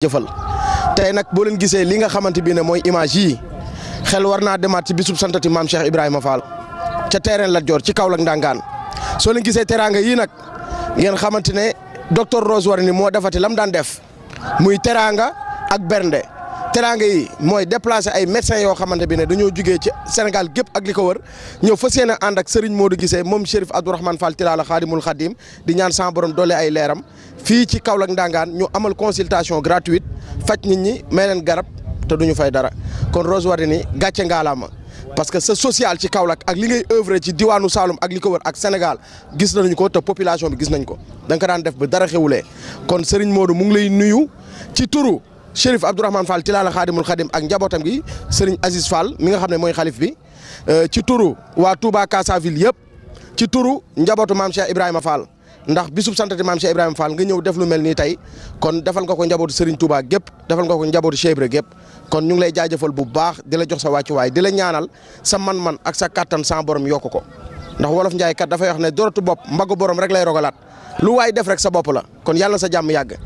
jëfal tey nag boo leen gisee li nga xamante bi ne mooy image yii xel war naa demaat ci bisub santati maam Cheikh Ibrahima Fall ca terrain Lat Dior ci Kaolack Ndangaan soo leen gisee teraanga yii nag ngeen xamante ne docteur Rose Wardini moo defati lam daan def muy teraanga ak bernde teraanga yi mooy déplacer ay médecins yoo xamante bi ne dañoo jugee ci Sénégal gépp ak li ko wër ñëw fas yéene ànd ak Serigne Modou Guissé moom Chérif Abdourahmane Fall Tilala Khadimul Khadim di ñaan sama borom doole ay leeram fii ci Kaolack Ndangaan ñu amal consultation gratuite faj nit ñi may leen garab te duñu fay dara kon Rose Wardini gàcce ngaalaama parce que sa social ci Kaolack ak li ngay œuvre ci diwaanu Saloum ak li ko wër ak Sénégal gis nañu ko te population bi gis nañ ko da nga ko daan def ba dara xewulee kon Serigne Modou mu ngi lay nuyu ci turu Chérif Abdourahmane Fall Tilala Khadimul Khadim ak njabootam gi Serigne Aziz Fall mi nga xam ne mooy xalif bi ci turu waa Touba Kassaville yëpp ci turu njabootu maam Cheikh Ibrahima Fall ndax bisub santati maam Cheikh Ibrahima Fall nga ñëw def lu mel nii tey kon defal nga ko njabootu Serigne Touba gépp defal nga ko njabootu Cheikh Ibra gépp kon ñu ngi lay jaajëfal bu baax di la jox sa wàccuwaay di la ñaanal sa man-man ak sa kattan sa borom yokku ko ndax wolof Njaay kat dafay wax ne dorotu bopp mbagu borom rek lay rogalaat lu waay def rek sa bopp la kon yàlla na sa jàmm yàgg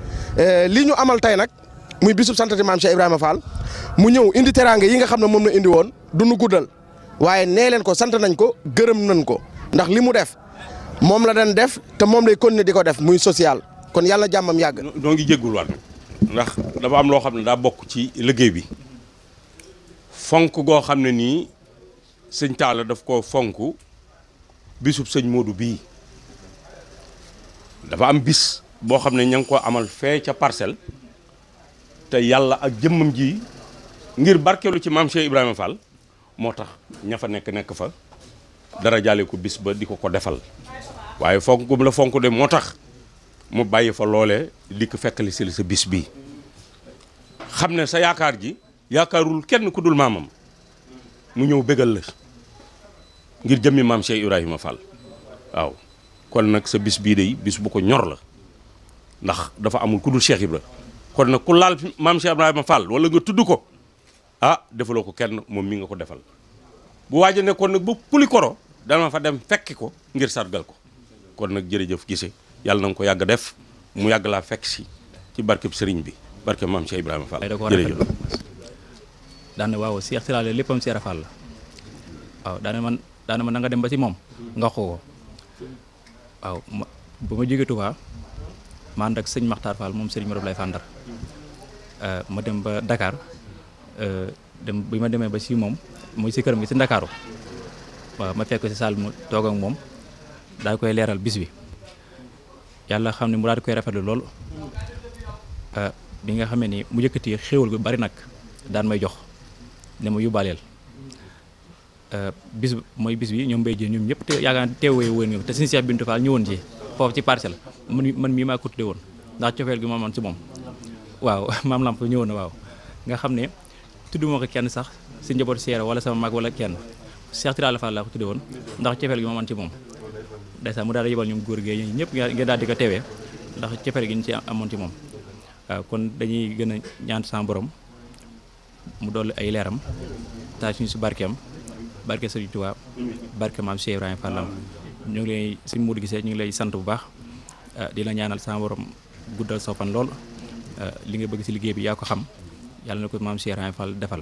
li ñu amal tey nag muy bisub santati maam Cheikh Ibrahima Fall mu ñëw indi teraanga yi nga xam ne moom la indi woon du nu guddal waaye nee leen ko sant nañ ko gërëm nañ ko ndax li mu def moom la daan def te moom lay continuer di ko def muy social kon yàlla jàmmam yàgg. noo ngi jéggul waat ndax dafa am loo xam ne daa bokk ci liggéey bi fonk goo xam ne nii sëñ Talla daf ko fonk bisub sëñ Modou bii dafa am bis boo xam ne ña ngi ko amal fee ca Parcelles te yàlla ak jëmmam ji ngir barkeelu ci maam Cheikh Ibrahima Fall moo tax ña fa nekk fa dara jaale ko bis ba di ko defal waaye fonk gum la fonk de moo tax mu bàyyi fa loolee di ko fekkali si sa bis bii xam ne sa yaakaar ji yaakaarul kenn ku dul maamam mu ñëw bégal la ngir jëmmi maam Cheikh Ibrahima Fall waaw kon nag sa bis bii de bis bu ko ñor la ndax dafa amul ku dul Cheikh Ibra kon nag ku laal maam Cheikh Ibrahima Fall wala nga tudd ko defaloo ko kenn moom mi nga ko defal bu waaja nekkoon nag ba puli koro dama fa dem fekki ko ngir sargal ko kon nag jërëjëf Guissé yàlla na nga ko yàgg def mu yàgg laa fekk si ci barkeb sëriñ bi barkeb maam Cheikh Ibrahima Fall jërëjëf daane waaw Cheikh Tilala léppam Cheikh Fall la waaw daane man na nga dem ba ci moom nga ko waaw bu ma jógee Touba ma ànd ak sëñ Makhtar Fall moom sëriñ Modou lay Fandar ma dem ba Dakar bi ma demee ba si moom muy si këram gi si Ndakaaru waaw ma fekk si saal mu toog ak moom daal koy leeral bis bi yàlla xam ne mu daal di koy rafetlu lool bi nga xamee ni mu yëkkati xéewal gu bari nag daan may jox ne ma yóbbaaleel bis mooy bis bi ñoom mbay ji ñoom ñëpp te yaakaar teewee woon nga te suñu Cheikh Bintou Fall ñëwoon ci foofu ci Parcelles man mii maa ko tudde woon ndax cofeel gi ma amoon ci moom waaw maam Lamp ñëwoon na waaw nga xam ne tudduma ko kenn sax si njaboot seera wala sama mag wala kenn Cheikh Tilala Fall laa ko tudde woon ndax cofeel gi ma amoon ci moom ndeysaan mu daal di yebal ñoom góor gi ñëpp ngeen daal di ko teewee ndax cofeel gi ñu ci amoon ci moom waaw kon dañuy gën a ñaan sama borom mu dolli ay leeram taa suñu si barkeem barke Sëriñ Tuubaa barke maam Cheikh Ibrahima Fall ñu ngi lay si Modou Guissé ñu ngi lay sant bu baax di la ñaanal sama borom guddal soo fan lool li nga bëgg si liggéey bi yaa ko xam yàlla na ko maam Cheikh Ibrahima Fall defal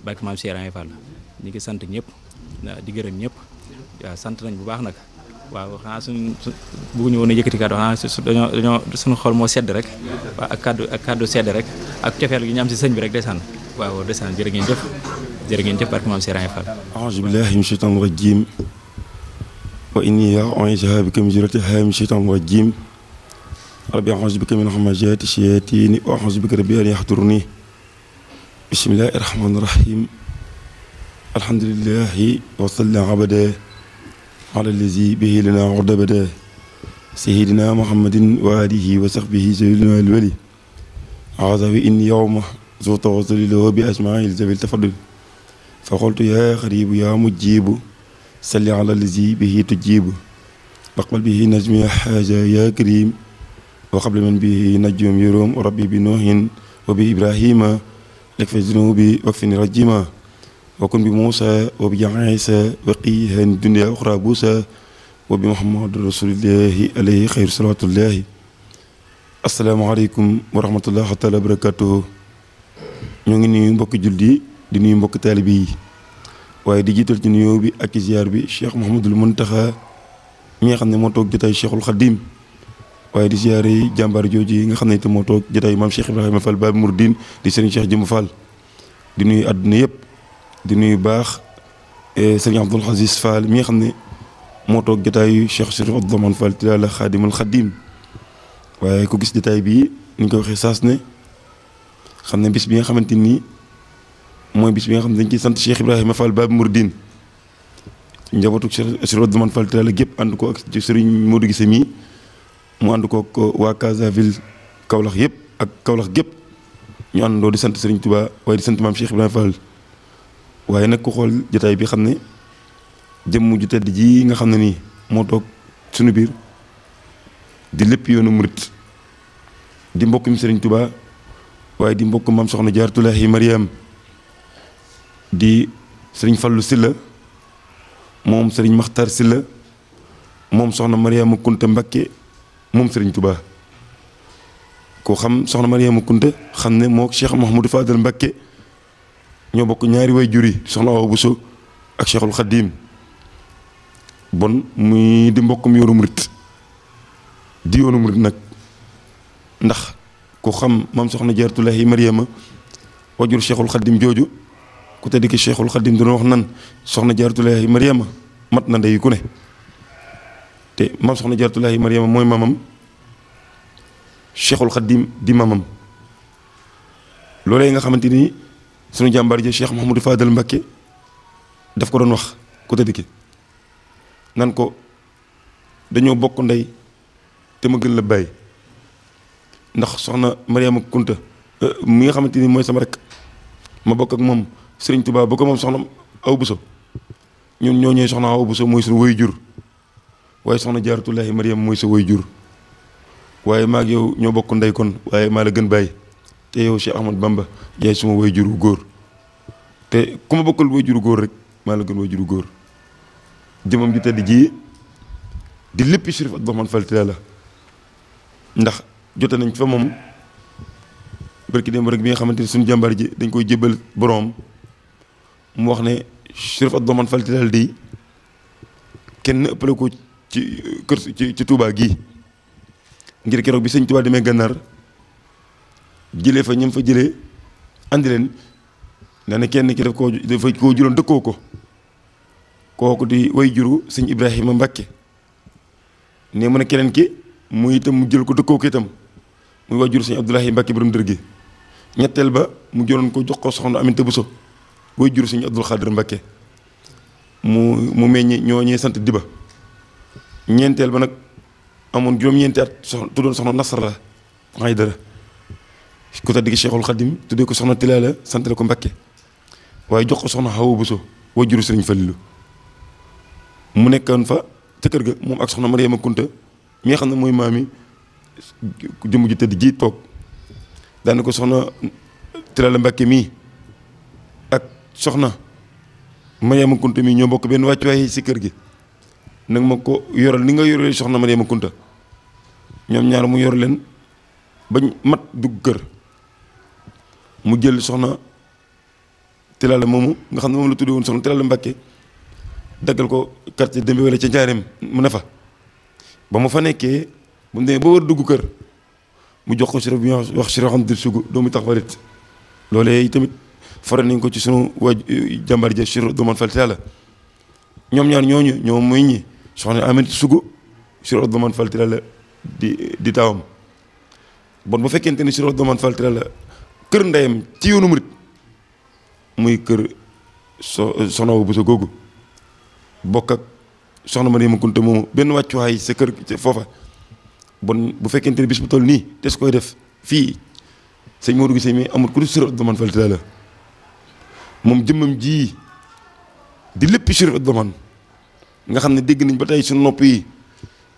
barke maam Cheikh Ibrahima Fall ñu ngi sant ñëpp di gërëm ñëpp waaw sant nañ bu baax nag waaw xanaa suñ bëgguñu woon a yëkkati kàddu xanaa dañoo suñu xol moo sedd rek waaw ak kàddu sedd rek ak cofeel gi ñu am si sëñ bi rek desaan waaw desaan jërë ngeen jëf barke maam Cheikh Ibrahima Fall a'uuzu billaahi mina shaytaani rajiim wa innii u'iizuhaa bika min zurriyyatihaa mina shaytaani rajiim rabbi a'uuzu bika min hamazaati shayaatiin wa a'uuzu bika rabbi an yahduruun bismillaahi rahmaani rahiim alhamdulillaahi wa sallaa abadaa ala allazi bihi lanaa urda badaa sayyidinaa Muhammadin wa aalihi wa sahbihi sayyidinaa al-wali a'uuzu bi inni yawma zu tawassuli lahu bi asmaa'il zawil tafaddul fa qultu yaa xaribu yaa mujjibu salli ala allazi bihi tujibu waqbal bihi najmi xaaja yaa karim wa qabla man bihi najum yurum rabbi bi nuuhin wa bi ibrahima likfi zunubi wakfini rajima wa kun bi muusa wa bi Iisa wa qihan dunya uxra buusa wa bi muhammad rasulillahi alayhi xayru salawatullahi asalaamaaleykum wa rahmatulah taala wa barakatuh. ñoo ngi nuyu mbokki julli di nuyu mbokki taalibe yi waaye di jiital ci nuyoo bi ak ziar bi Cheikh Mouhamadul Mountakha mi nga xam ne moo toog jotaay Cheikhul Khadim waaye di ziare jàmbaar jooju yi nga xam ne itam moo toog jotaay maam Cheikh Ibrahima Fall Babi Mouridine di Serigne Cheikh Jëmb Fall di nuyu àdduna yëpp di nuyu baax Serigne Abdoul Aziz Fall mi nga xam ne moo toog jotaayu Cheikh Chérif Abdourahmane Fall Tilala Khadimul Khadim waaye ku gis jotaay bii ni ñu ko waxee saas ne xam ne bis bi nga xamante ni mooy bis bi nga xam ne dañ ciy sant Cheikh Ibrahima Fall Babi Mouridine njabootu Cheikh Abdourahmane Fall Tilala gépp ànd ko ak Serigne Modou Guissé mi mu ànd ko waa Casaville Kaolack yëpp ak Kaolack gépp ñu àndandoo di sant Serigne Touba waaye di sant maam Cheikh Ibrahima Fall waaye nag ku xool jotaay bi xam ne jëmm ju tedd ji nga xam ne nii moo toog suñu biir di lépp yoonu murit di mbokkum Serigne Touba waaye di mbokk maam soxna Jaaratulaahi Mariam di Serigne Fallou Silla moom Serigne Makhtar Silla moom soxna Mariama Kunta Mbakke moom Serigne Touba koo xam soxna Mariama Kunta xam ne moo Cheikh Mouhamadou Fadal Mbakke ñoo bokk ñaari way jur yi soxna Awa Bousso ak Cheikhul Khadim bon muy di mbokkum yoonu murit di yoonu murit nag ndax ku xam maam soxna Jaaratulaahi Mariama wajur Cheikhul Khadim jooju ku tedd ki Cheikhul Khadim doon wax nan soxna Jaaratulaahi Mariama mat na ndey ku ne te maam soxna Jaaratulaahi Mariama mooy mamam Cheikhul Khadim di mamam loolee nga xamante ni sunu jàmbaar ji Cheikh Mouhamadou Fadal Mbakke daf ko doon wax ku tedd ki nan ko dañoo bokk ndey te ma gën la bàyyi ndax soxna Mariama Kunta mi nga xamante ni mooy sama rek ma bokk ak moom Serigne Touba ba ko moom soxna Awa Bousso ñun ñoo ñëwee soxna Awa Bousso mooy suñu way jur waaye soxna Jaaratulaahi Mariama mooy sa way jur waaye maa ak yow ñoo bokk ndey kon waaye maa la gën bàyyi te yow Cheikh Ahmad Bamba yaay suma way juru góor te ku ma bokkal way juru góor rek maa la gën way juru góor jëmam ji tedd ji di lépp Chérif Abdourahmane Fall Tilala ndax jote nañ fa moom barki démb rek bi nga xamante ni suñu jàmbaar ji dañ koy jébbal boroom mu wax ne Chérif Abdourahmane Fall Tilala di kenn ëppale ko ci kër ci Touba gii ngir keroog bi sëñ Touba demee gànnaar jëlee fa ñëm fa jëlee andi leen nee na kenn ki dafa koo juróon dëkkoo ko kooku di way juru sëñ Ibrahima Mbakke ne mu ne keneen ki mu itam mu jël ko dëkkoo ko itam muy way juru sëñ Abdoulahi Mbakke borom dër gi ñetteel ba mu jëloon ko jox ko soxna Aminta Bousso way juru sëñ Abdoul Khadr Mbakke mu meññi ñooñee sant Diba ñeenteel ba nag amoon juróom-ñeenti at tuddoon soxna Nasra ay dara ku tedd gi Cheikhul Khadim tuddee ko soxna Tilala santale ko Mbakke waaye jox ko soxna Awa Bousso way juru Sëriñ Fallilu mu nekkoon fa ca kër ga moom ak soxna Mariama Kunta mi nga xam ne mooy maami jëmm ji tëdd ji toog daane ko soxna Tilala Mbakke mii ak soxna Mariama Kunta mii ñoo bokk benn wàccuwaay si kër gi nag ma ko yoral ni nga yoree soxna Mariama Kunta ñoom ñaar mu yor leen bañ mat dugg kër mu jël soxna Tilala moomu nga xam ne moom la tuddee woon soxna Tilala Mbakke daggal ko quartier Dembe wala ca Njaareem mu ne fa ba mu fa nekkee bu mu demee ba war dugg kër mu jox ko Chérif bi wax Chérif Hamdou Sougou doomu tax warit loolee tamit fore nañ ko ci sunu waa jàmbaar ja Chérif Abdourahmane Fall Tilala ñoom ñaar ñooñu ñoom muy ñi soxna Aminata Sougou Chérif Abdourahmane Fall Tilala di taawam bon bu fekkente ni Chérif Abdourahmane Fall Tilala kër ndeyam ci yoonu murit muy kër soxna Awa Bousso googu bokk ak soxna Mariama Kunta moomu benn wàccuwaay sa kër foofa bon bu fekkente ni bis bu toll nii te su koy def fii sëñ Modou Guissé mi amul ku dul Chérif Abdourahmane Fall Tilala moom jëmmam ji di lépp Chérif Abdourahmane nga xam ne dégg nañ ba tey suñu nopp yi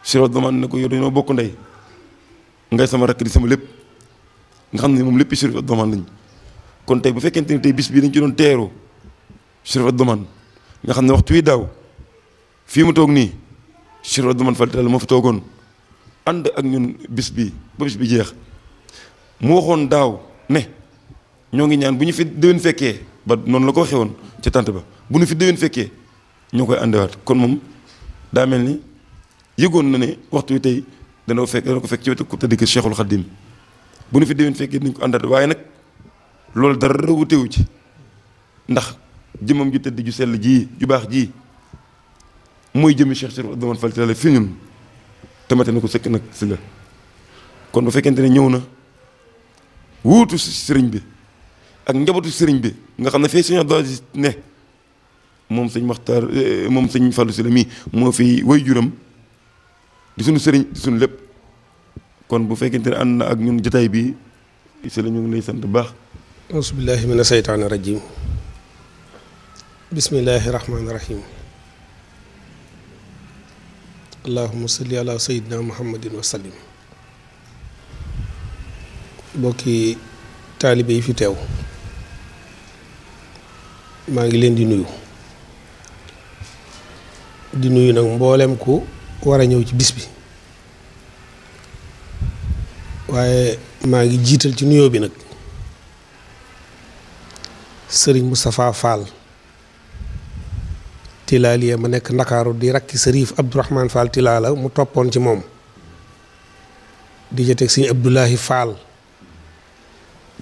Chérif Abdourahmane ne ko yow dañoo bokk ndey ngay sama rakk di sama lépp nga xam ne moom lépp Chérif Abdourahmane lañ kon tey bu fekkente ni tey bis bii dañ ci doon teeru Chérif Abdourahmane nga xam ne waxtu wi daaw fii mu toog nii Chérif Abdourahmane Fall Tilala moo fi toogoon ànd ak ñun bis bi ba bis bi jeex mu waxoon daaw ne ñoo ngi ñaan bu ñu fi déwén fekkee ba noonu la ko waxee woon ca tànt ba bu ñu fi déwén fekkee ñoo koy àndewaat kon moom daa mel ni yëgoon na ne waxtu wi tey dana ko fekk ci wetu ku tëdd kër Cheikhul Khadim bu ñu fi déwén fekkee dinañ ko àndaat waaye nag loolu dara wutewu ci ndax jëmmam ju tëdd ju sell ji ju baax ji mooy jëmmi Cheikh Chérif Abdourahmane Fall Tilala fi ñun tamate na ko sëkk nag si la kon bu fekkente ne ñëw na wuutu sëriñ bi ak njabootu sëriñ bi nga xam ne fii sëñ Abdou Aziz ne moom sëñ Maxtaar moom sëñ Fallou si la mii moo fi way juram di suñu sëriñ di suñu lépp kon bu fekkente ne ànd na ak ñun jotaay bi si la ñu ngi lay sant bu baax. auzu billahi mina seytaani rajim bismillahi rahmaani rahim allahumma salli ala sayyidina muhammadin wa sallim. mbokki taalibe yi fi teew maa ngi leen di nuyu nag mboolem ku war a ñëw ci bis bi waaye maa ngi jiital ci nuyoo bi nag sëriñ Moustapha Fall Tilaliya ma nekk Ndakaaru di rakki Sërif Abdourahmane Fall Tilala mu toppoon ci moom di joteg sëñ Abdoulahi Fall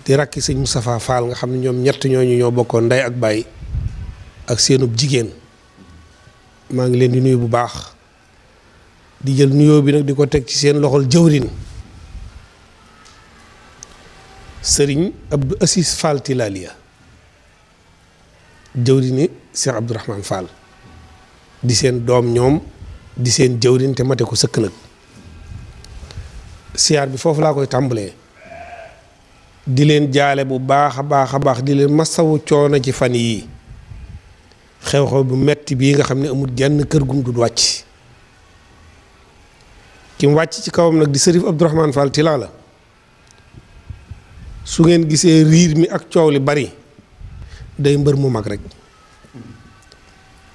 di rakki sëñ Moustapha Fall nga xam ne ñoom ñett ñooñu ñoo bokkoon ndey ak baay ak seenub jigéen maa ngi leen di nuyu bu baax di jël nuyoo bi nag di ko teg ci seen loxol jëwrin sëriñ Abdou Aziz Fall Tilaliya jëwrini Cheikh Abdourahmane Fall di seen doom ñoom di seen jëwrin te mate ko sëkk nag siyaar bi foofu laa koy tàmbalee di leen jaale bu baax a baax di leen masawu coono ci fan yii xew-xew bu metti bii nga xam ne amul genn kër gum du wàcc ki mu wàcc ci kawam nag di Sërif Abdourahmane Fall Tilala su ngeen gisee riir mi ak coow li bari day mbër mu mag rek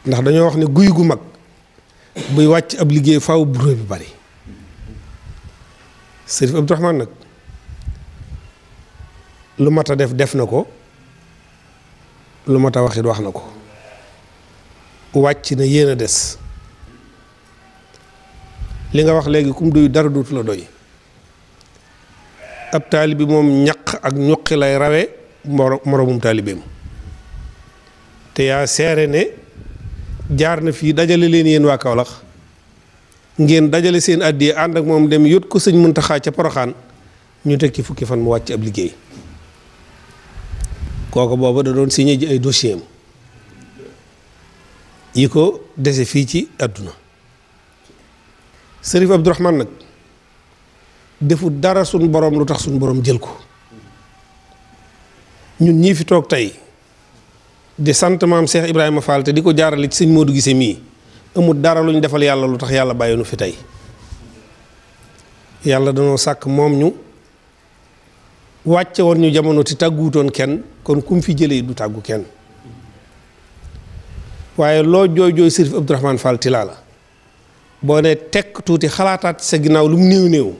ndax dañoo wax ne guy gu mag buy wàcc ab liggéey faaw bureau bi bari Sërif Abdourahmane nag lu mat a def na ko lu mat a wax it wax na ko wàcc na yéen a des li nga wax léegi kum doy dara dootu la doy ab taalibi moom ñaq ak ñuqi lay rawe moroomum taalibeem te yaa seere ne jaar na fii dajale leen yéen waa Kaolack ngeen dajale seen àddiya ànd ak moom dem yót ko sëñ Muntaxa ca Poroxaan ñu teg ci fukki fan mu wàcc ab liggéey kooku booba da doon signé ji ay dossier am yi ko dese fii ci àdduna Sërif Abdourahmane nag defu dara suñ borom lu tax suñ borom jël ko ñun ñii fi toog tey di sant maam Cheikh Ibrahima Fall te di ko jaarale ci sëñ Modou Gissé mii amul dara lu ñu defal yàlla lu tax yàlla bàyyi nu fi tey yàlla danoo sàkk moom ñu wàcce woon ñu jamono te tàgguutoon kenn kon kum fi jëlee du tàggu kenn waaye loo jooy Sërif Abdourahmane Fall Tilala boo ne tekk tuuti xalaataat sa ginnaaw lu mu néew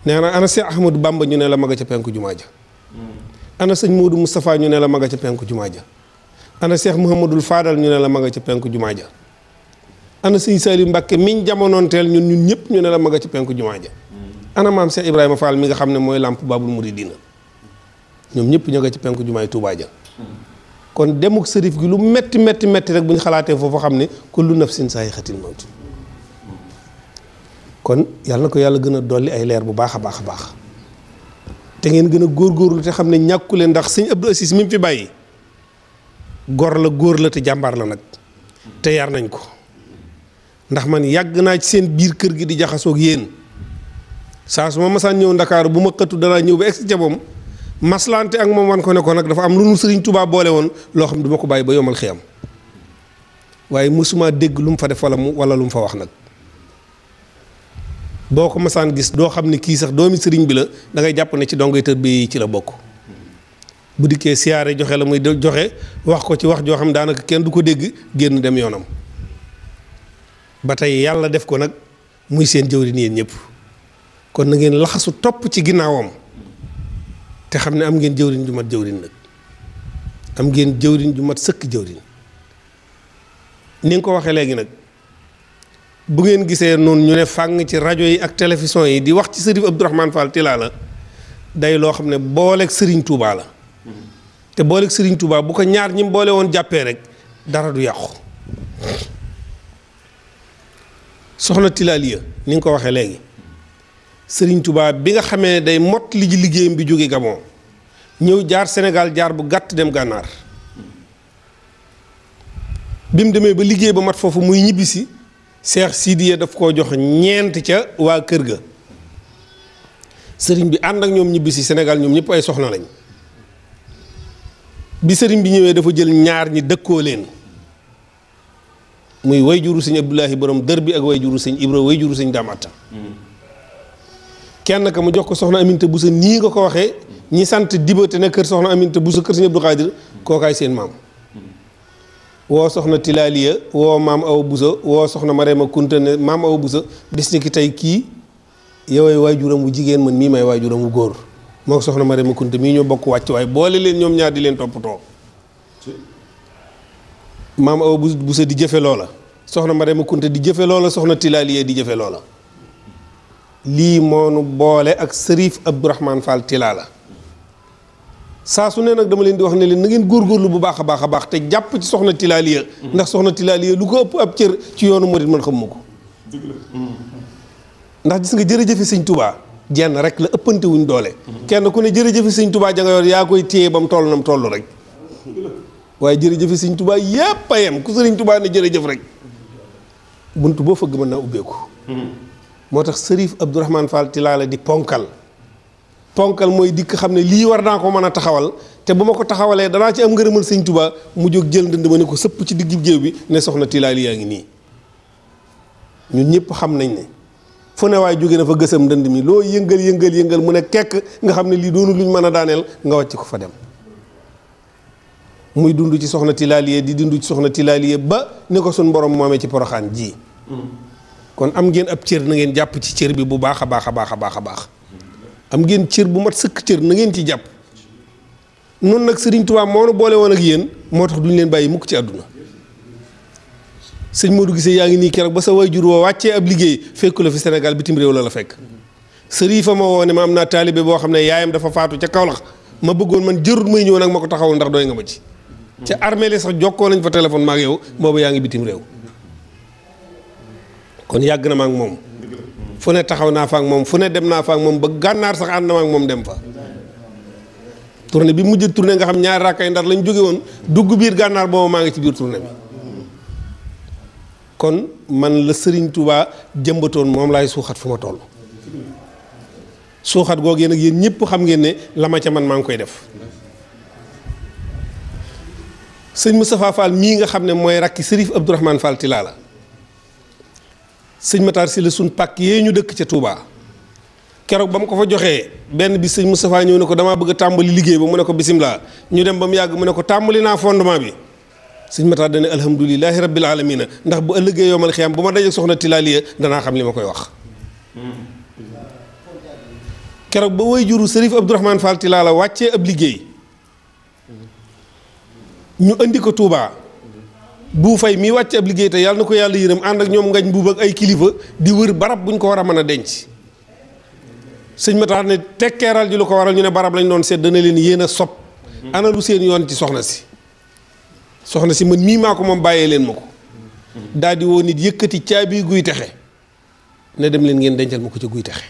nee na ana Cheikh Ahmadou Bamba ñu ne la ma nga ca penku jumaa ja ana sëñ Modou Moustapha ñu ne la ma nga ca penku jumaa ja ana Cheikh Mouhamadul Fadal ñu ne la ma nga ca penku jumaa ja ana sëñ Saliou Mbacke miñ jamonoonteel ñun ñëpp ñu ne la ma nga ca penku jumaa ja ana maam Cheikh Ibrahima Fall mi nga xam ne mooy làmp Babul Mouridina ñoom ñëpp ñu nga ci penku jumaay Touba ja kon demuk sërif gi lu metti rek bu ñu xalaatee foofu xam ne kullu nafsin zaa'iqatul mawt kon yàlla na ko yàlla gën a dolli ay leer bu baax a baax te ngeen gën a góorgóorlu te xam ne ñàkku leen ndax sëñ Abdou Aziz mi mu fi bàyyi gor la góor la te jàmbaar la nag te yar nañ ko ndax man yàgg naa ci seen biir kër gi di jaxasoog yéen saa su ma masaan ñëw Ndakaaru bu ma xëttu danaa ñëw ba egsi ca moom maslante ak moom wan ko ne ko nag dafa am lu nu Sëriñ Tuubaa boole woon loo xam ne du ma ko bàyyi ba yomal xiyam waaye mësuma dégg lu mu fa def wala lu mu fa wax nag boo ko masaan gis doo xam ne kii sax doomi sëriñ bi la da ngay jàpp ne ci dongoy tër bi ci la bokk bu dikkee siyaare joxe la muy joxe wax ko ci wax joo xam daanaka kenn du ko dégg génn dem yoonam ba tey yàlla def ko nag muy seen jëwriñ yéen ñëpp kon na ngeen laxasu topp ci ginnaawam te xam ne am ngeen jëwriñ ju mat jëwriñ nag am ngeen jëwriñ ju mat sëkk jëwriñ ni nga ko waxee léegi nag bu ngeen gisee noonu ñu ne fàng ci rajo yi ak télévision yi di wax ci Sërif Abdourahmane Fall Tilala day loo xam ne booleeg Serigne Touba la te booleeg Serigne Touba bu ko ñaar ñi boole woon jàppee rek dara du yàqu soxna Tilaliya ni nga ko waxee léegi Serigne Touba bi nga xamee day mott li ji liggéeyam bi jóge Gabon ñëw jaar Sénégal jaar bu gàtt dem gànnaar bi mu demee ba liggéey ba mat foofu muy ñibbisi Cheikh Sidiya daf koo jox ñeent ca waa kër ga sëriñ bi ànd ak ñoom ñibbisi Sénégal ñoom ñëpp ay soxna lañ bi sëriñ bi ñëwee dafa jël ñaar ñi dëkkoo leen muy way juru sëñ Abdoulahi borom dër bi ak way juru sëñ Ibra way juru sëñ Damata kenn ka mu jox ko soxna Aminta Bousso nii nga ko waxee ñi sant Diba te ne kër soxna Aminta Bousso kër sëñ Abdou Khadir kookaay seen maam woo soxna Tilaliya woo maam Awa Bousso woo soxna Marema Kunta ne maam Awa Bousso bis ni ki tey kii yowee waajuram wu jigéen man mii may waajuram wu góor moo soxna Marema Kunta mii ñoo bokk wàcc waaye boole leen ñoom ñaar di leen toppatoo maam Awa Bousso di jëfe loola soxna Marema Kunta di jëfe loola soxna Tilaliya di jëfe loola lii moonu boole ak Sërif Abdourahmane Fall Tilala saa su ne nag dama leen di wax ne leen na ngeen góorgóorlu bu baax a baax te jàpp ci soxna Tilaliya ndax soxna Tilaliya lu ko ëpp ab cër ci yoonu murit man xam ma ko ndax gis nga jërëjëfe sëñ Touba jenn rek la ëppante wuñ doole kenn ku ne jërëjëfe sëñ Touba ja nga yor yaa koy téye ba mu toll na mu toll rek waaye jërëjëfe sëñ Touba yépp a yem ku sëriñ Touba ne jërëjëf rek bunt boo fëgg mën naa ubbeeku moo tax Sërif Abdourahmane Fall Tilala di ponkal mooy dikk xam ne lii war naa ko mën a taxawal te bu ma ko taxawalee danaa ci am ngërëmal sëñ Touba mu jóg jël ndënd ma ne ko sëpp ci digg géew bi ne soxna Tilaliya yaa ngi nii ñun ñëpp xam nañ ne fu ne waay jóge na fa gësam ndënd mi loo yëngal mu ne kekk nga xam ne lii doonu luñ mën a daaneel nga wàcc ko fa dem muy dund ci soxna Tilaliya di dund ci soxna Tilaliya ba ni ko suñ borom moomee ci poroxaan ji kon am ngeen ab cër na ngeen jàpp ci cër bi bu baax a baax a baax a baax a baax am ngeen cër bu mat sëkk cër na ngeen ci jàpp noonu nag Sëriñ Tuubaa moo nu boole woon ak yéen moo tax duñ leen bàyyi mukk ci àdduna sëñ Modou Gisee yaa ngi nii keroog ba sa waajur woo wàccee ab liggéey fekku la fi Sénégal bitim réew la fekk sërifa ma woo ne ma am naa taalibe boo xam ne yaayam dafa faatu ca Kaolack ma bëggoon man jërut may ñëw nag ma ko taxawul ndax doy nga ma ci ca armée li sax jokkoo nañ fa téléphone ma ak yow boobu yaa ngi bitim réew kon yàgg na ma ak moom fu ne taxaw naa fa ak moom fu ne dem naa fa ak moom ba gànnaar sax ànd na ma ak moom dem fa tournée bi mujj tournée nga xam ñaari rakkay Ndar lañ jóge woon dugg biir gànnaar boobu maa ngi ci biir tournée bi kon man la Serigne Touba jëmbatoon moom laay suuxat fu ma toll suuxat googee nag yéen ñëpp xam ngeen ne la ma ca man maa ngi koy def sëñ Moustapha Fall mii nga xam ne mooy rakki Sërif Abdourahmane Fall Tilala sëñ Matar si la suñ pàkk yee ñu dëkk ca Touba keroog ba mu ko fa joxee benn bi sëñ Moustapha ñëw ne ko damaa bëgg a tàmbali liggéey ba mu ne ko bisimilah ñu dem ba mu yàgg mu ne ko tàmbali naa fondement bi sëñ Matar dane alhamdulilahi rabbil alamina ndax bu ëllëgee yomal xiyam bu ma dajee soxna Tilaliya danaa xam li ma koy wax keroog ba way juru Sërif Abdourahmane Fall Tilala wàccee ab liggéey ñu indi ko Touba bu fay mii wàcce ab liggéey te yàlla na ko yàlla yërëm ànd ak ñoom ngañ buub ak ay kilifa di wër barab buñ ko war a mën a denc sëñ Matar ne tekkeeral ji lu ko waral ñu ne barab lañ doon seet dana leen yéen a sob ana lu seen yoon ci soxna si man mii maa ko moom bàyyee leen ma ko daal di woo nit yëkkati caabi guy texe ne dem leen ngeen dencal ma ko ca guy texe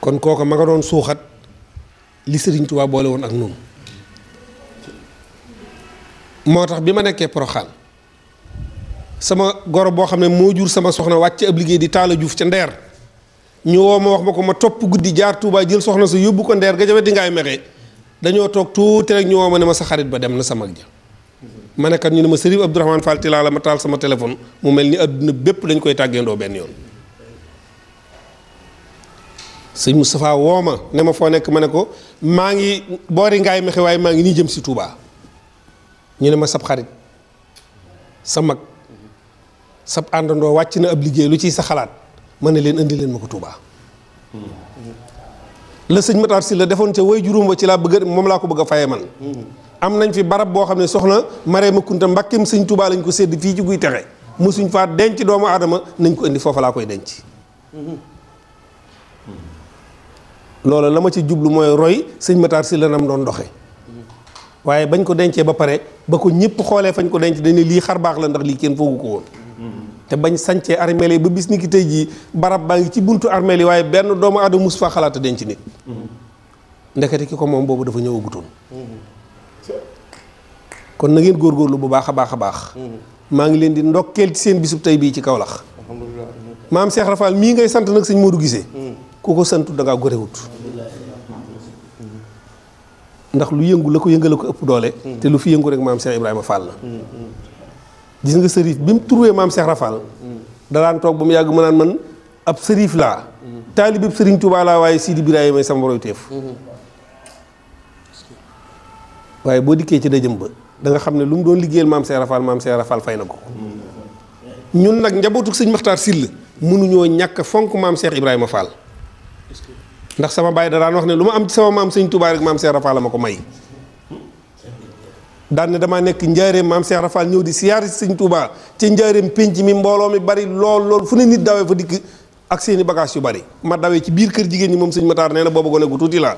kon kooka ma nga doon suuxat li Sëriñ Tuubaa boole woon ak noonu moo tax bi ma nekkee Poroxaan sama goro boo xam ne moo jur sama soxna wàcc ab liggéey di Taala Juuf ca Ndeer ñu woo ma wax ma ko ma topp guddi jaar Touba jël soxna sa yóbbu ko Ndeer ga ca wetti ngaay mexe dañoo toog tuuti rek ñu woo ma ne ma sa xarit ba dem na sa mag ja ma ne kat ñu ne ma Sërif Abdourahmane Fall Tilala ma taal sama téléphone mu mel ni adduna bépp dañ koy tàggeendoo benn yoon sëñ Moustapha woo ma ne ma foo nekk ma ne ko maa ngi boori ngaay mexe waaye maa ngi nii jëm si Touba ñu ne ma sab xarit sa mag sab àndandoo wàcc na ab liggéey lu ciy sa xalaat ma ne leen indi leen ma ko Touba. la sëñ Matar Sylla defoon ca way juróom wa ci laa bëgg moom laa ko bëgg a faye man. am nañ fi barab boo xam ne soxna Marème Kunta Mbàkkeem sëñ Touba lañ ko sédd fii ci Guy Texe mosuñ faa denc doomu aadama nañ ko indi foofa laa koy denc. loola la ma ci jublu mooy roy sëñ Matar Sylla nam doon doxe waaye bañ ko dencee ba pare ba ko ñëpp xoolee fañ ko denc dañ ne lii xar baax la ndax lii kenn foogu ko woon. te bañ sancee armeel yi ba bis ni ki tey jii barab baa ngi ci buntu armeel yi waaye benn doomu aadama mus faa xalaata denc nit. ndekete ki ko moom boobu dafa ñëwagutoon. kon na ngeen góorgóorlu bu baax a baax a baax. maa ngi leen di ndokkeel ci seen bisub tey bii ci Kaolack. maam Cheikh Rafal mii ngay sant nag sëñ Modou Gisee. ku ko santu da ngaa gorewut. ndax lu yëngu la ko yëngale ko ëpp doole. te lu fi yëngu rek maam Cheikh Ibrahima Fall la. gis nga sërif bi mu trouvé maam Cheikh Rafal. da daan toog ba mu yàgg mu naan man ab sërif laa. taalibeb Sëriñ Tuubaa laa waaye Sidi Birahima may sama royteef. waaye boo dikkee ci dëjëm ba da nga xam ne lu mu doon liggéeyal maam Cheikh Rafal fay na ko. ñun nag njabootu sëñ Matar Sylla mënuñoo ñàkk fonk maam Cheikh Ibrahima Fall. ndax sama baay da daan wax ne lu ma am ci sama maam sëñ Touba rek maam Cheikh Rafal la ma ko may. daan ne damaa nekk njaareem maam Cheikh Rafal ñëw di siyaar si sëñ Touba ci njaareem pénc mi mbooloo mi bari lool fu ne nit dawee fa dikk ak seeni bagage yu bari ma dawee ci biir kër jigéen ñi moom sëñ Matar nee na booba gone gu tuuti laa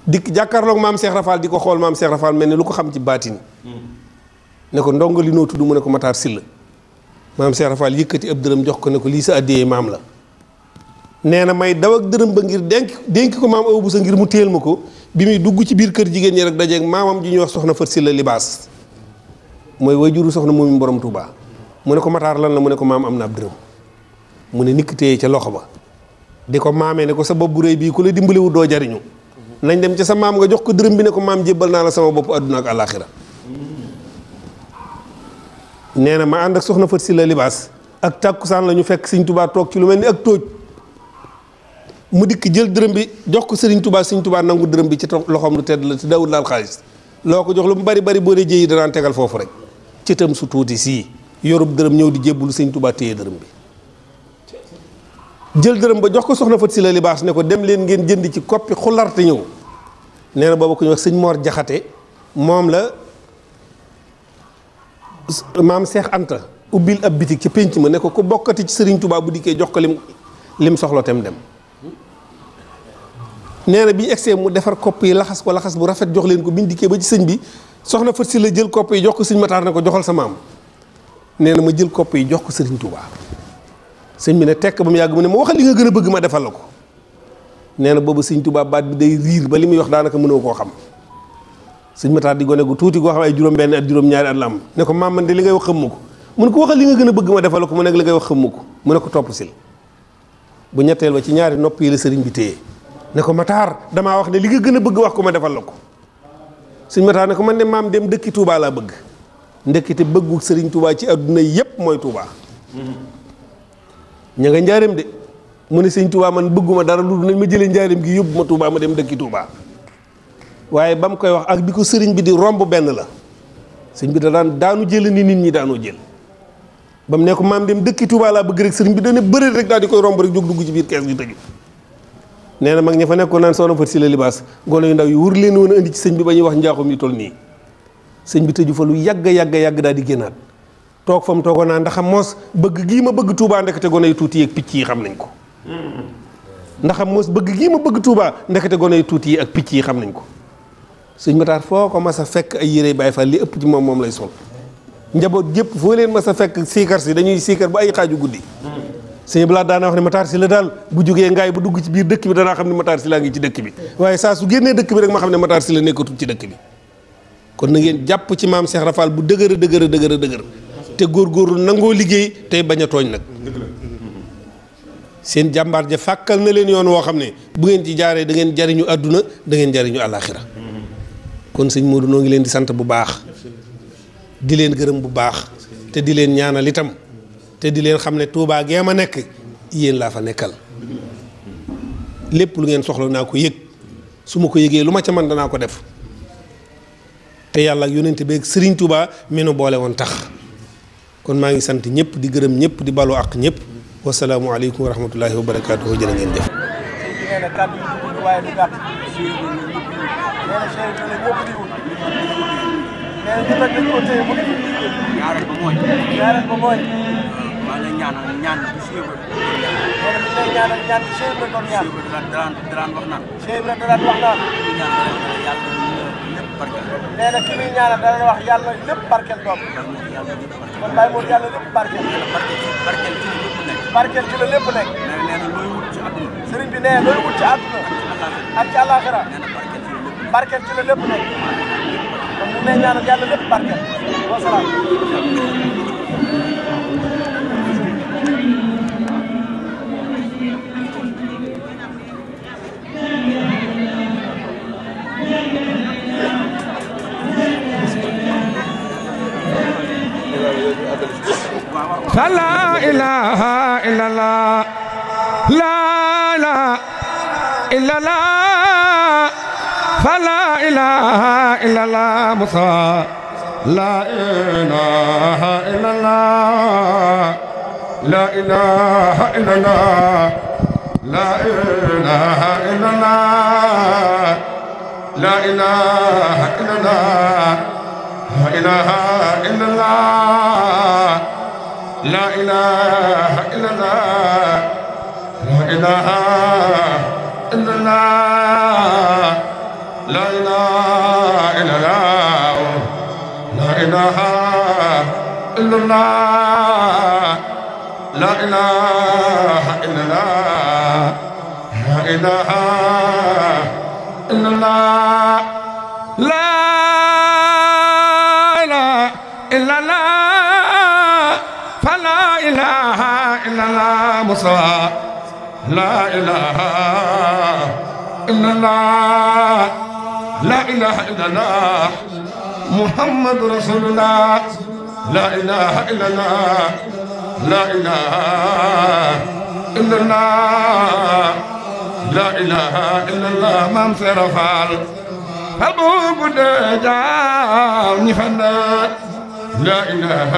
dikk jàkkaarloog maam Cheikh Rafal di ko xool maam Cheikh Rafal mel ni lu ko xam ci baatin ne ko ndongo li noo tudd mu ne ko Matar Sylla maam Cheikh Rafal yëkkati ab dërëm jox ko ne ko lii sa addiyee maam la nee na may daw ak dërëm ba ngir dénk ko maam Awa Bousso ngir mu téel ma ko bi muy dugg ci biir kër jigéen ñi rek dajeeg maamam ji ñuy wax soxna Fat Sylla libaas mooy wayjuru soxna moomi borom Touba mu ne ko Matar lan la mu ne ko maam am na ab dërëm mu ne nikk téye ca loxo ba di ko maamee ne ko sa bopp bu rëy bii ku la dimbaliwut doo jariñu nañ dem ca sa maam nga jox ko dërëm bi ne ko maam jébbal naa la sama bopp àdduna ak àllaaxira nee na ma ànd ak soxna Fat Sylla libaas ak tàkkusaan la ñu fekk sëñ Touba toog ci lu mel ni ak tóoj mu dikk jël dërëm bi jox ko sëriñ Touba nangu dërëm bi ci loxoom lu tedd la te dawul laal xaalis loo ko jox lu mu bari boo dee jëyi danaan tegal foofu rek ci tam su tuuti sii yorub dërëm ñëw di jébbulu sëñ Touba téye dërëm bi jël dërëm ba jox ko soxna Fat Sylla libaas ne ko dem leen ngeen jënd ci koppi xularte ñëw nee na booba ko ñu wax sëñ Mor Jaxate moom la maam Cheikh Anta ubbil ab bitig ci pénc ma ne ko ku bokkati ci sëriñ Touba bu dikkee jox ko lim soxla tem dem nee na bi ñu egsee mu defar kopp yi laxas ko laxas bu rafet jox leen ko bi ñu dikkee ba ci sëñ bi soxna Fat Sylla jël kopp yi jox ko sëñ Matar ne ko joxal sa maam nee na ma jël kopp yi jox ko sëriñ Touba sëñ bi ne tekk ba mu yàgg mu ne ma waxal li nga gën a bëgg ma defal la ko nee na boobu sëñ Touba baat bi day riir ba li muy wax daanaka mënoo koo xam sëñ Matar di gone gu tuuti goo xam ay juróom-benn at juróom-ñaari at la am ne ko maam man de li ngay wax xam ma ko mu ne ko waxal li nga gën a bëgg ma defal la ko mu nekk li ngay wax xam ma ko mu ne ko topp sil bu ñetteel ba ci ñaari nopp yi la sëriñ bi téye ne ko Matar damaa wax ne li nga gën a bëgg wax ko ma defal la ko sëñ Matar ne ko man de maam dem dëkki Touba laa bëgg ndekete bëggu sëriñ Touba ci adduna yépp mooy Touba ña nga njaareem de mu ne sëñ Touba man bëgguma dara lu nañ ma jëlee njaareem gi yóbbu ma Touba ma dem dëkki Touba waaye ba mu koy wax ak bi ko sëriñ bi di romb benn la sëñ bi da daanu jël ni nit ñi daanoo jël ba mu ne ko maam dem dëkki Touba laa bëgg rek sëriñ bi dana bëri rek daal di koy romb rek jóg dugg ci biir kees gi tëju nee na mag ña fa nekkoon naan soxna Fat Sylla libaas gone yu ndaw yi wur leen woon a indi ci sëñ bi ba ñuy wax njaaxum yu toll nii sëñ bi tëju fa lu yàgg daal di génnaat toog fa mu toogoon naa ndax moos bëgg gii ma bëgg Touba ndekete gone yu tuuti yi ak picc yi xam nañ ko ndax moos bëgg gii ma bëgg Touba ndekete gone yu tuuti yi ak picc yi xam nañ ko sëñ Matar foo ko mas a fekk ay yére Baay Faal li ëpp ci moom lay sol njaboot gépp foo leen mas a fekk siikar si dañuy siikar ba ay xaaju guddi sëñ Bala daana wax ne Matar Sylla daal bu jógee ngaay bu dugg ci biir dëkk bi danaa xam ne Matar Sylla ngi ci dëkk bi waaye saa su génnee dëkk bi rek ma xam ne Matar Sylla nekkatul ci dëkk bi kon na ngeen jàpp ci maam Cheikh Rafal bu dëgër te góorgóorlu nangoo liggéey tey bañ a tooñ nag seen jàmbaar ja fàkkal na leen yoon woo xam ne bu ngeen ci jaaree da ngeen jariñu àdduna da ngeen jariñu àllaaxira kon sëñ Modou noo ngi leen di sant bu baax di leen gërëm bu baax te di leen ñaanal itam te di leen xam ne Touba gee ma nekk yéen laa fa nekkal lépp lu ngeen soxla naa ko yëg su ma ko yëgee lu ma ca man danaa ko def te yàlla ak yónnente beeg Serigne Touba mi nu boole woon tax kon maa ngi sant ñëpp di gërëm ñëpp di balu àq ñëpp wasalaamu aleykum wa rahmatullahi wa barakaatuhu jërë ngeen jëf. nee na kàddu yi dugg waaye du gàtt. nee na Cheikh bi ne ñëpp di wut. nee na ñu nag dañ ko téye mu ngi fi. ñaareel ba mooy. maa ngi lay ñaan bi Cheikh bi. nee na mi ngi lay ñaanal ñaan bi Cheikh bi doon ñaan. daraan wax naan. Cheikh bi daraan wax naan. nee na ki muy ñaanal dana wax yàlla lépp barkeel doom. kon bàyyi moom yàlla lépp barkeel. barkeel ci la lépp nekk. sëriñ bi nee looy wut ci àdduna ak ci àllaaxira barkeel ci la lépp nekk. kon mu ngi lay ñaanal yàlla lépp barkeel. wasalaam. فلا إله إلا الله لا إله إلا الله فلا إله إلا الله مصطفى لا إله إلا الله لا إله إلا الله لا إله إلا الله لا إله إلا الله لا إله إلا الله لا إله إلا الله لا إله إلا الله لا إله إلا الله لا إله إلا الله لا إله إلا الله لا إله إلا الله لا إله إلا الله فلا إله إلا الله مصطفى لا إله إلا الله لا إله إلا الله محمد رسول الله لا إله إلا الله لا إله إلا الله لا إله إلا الله مام سرفال فالبوب دجال نفنا لا إله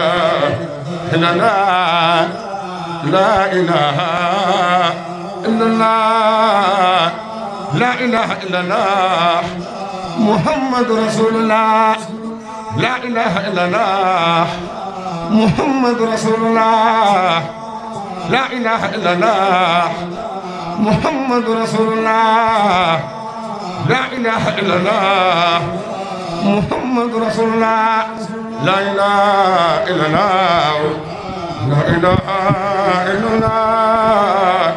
إلا الله لا إله إلا الله لا إله إلا الله محمد رسول الله لا إله إلا الله محمد رسول الله لا إله إلا الله محمد رسول الله لا إله إلا الله محمد رسول الله لا إله إلا الله لا إله إلا الله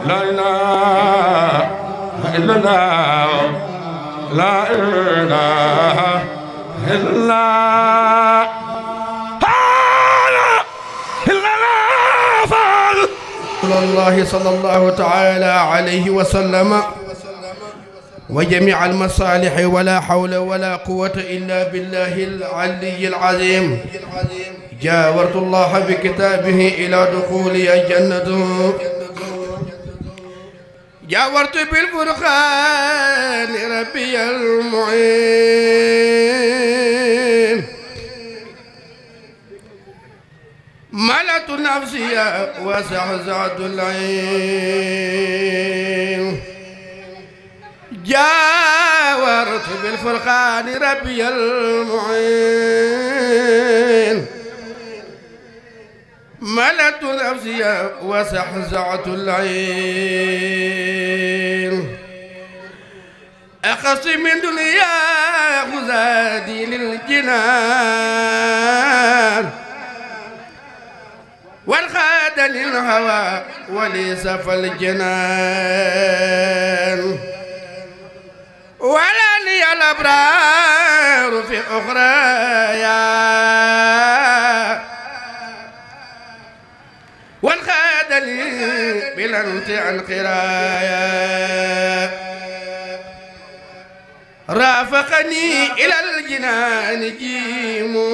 لا إله إلا الله لا إله إلا الله الله صلى الله تعالى عليه وسلم وجميع المصالح ولا حول ولا قوة إلا بالله العلي العظيم جاورت الله بكتابه إلى دخولي الجنة جاورت بالفرقان ربي المعين ملأت نفسي وزعزعت العين جاورت بالفرقان ربي المعين ملأت نفسي وزعزعت العين أخص من دنيا خزادي للجنان والخاد للهوى وليس فالجنان ولا لي الأبرار في أخرايا والخاد لي بلنت عن قرايا رافقني إلى الجنان جيمو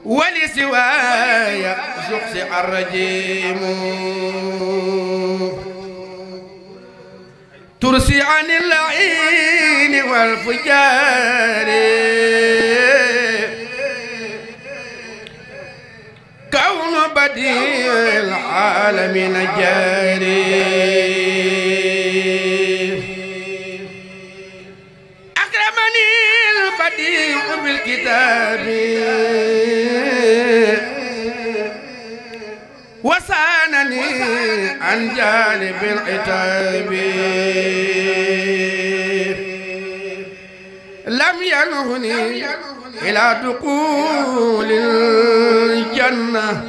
ولسواي زقزق الرجيم ترسي عن اللعين والفجار بديع العالمين جاري أكرمني البديع بالكتاب وسانني عن جانب العتاب لم ينهني إلى دخول الجنة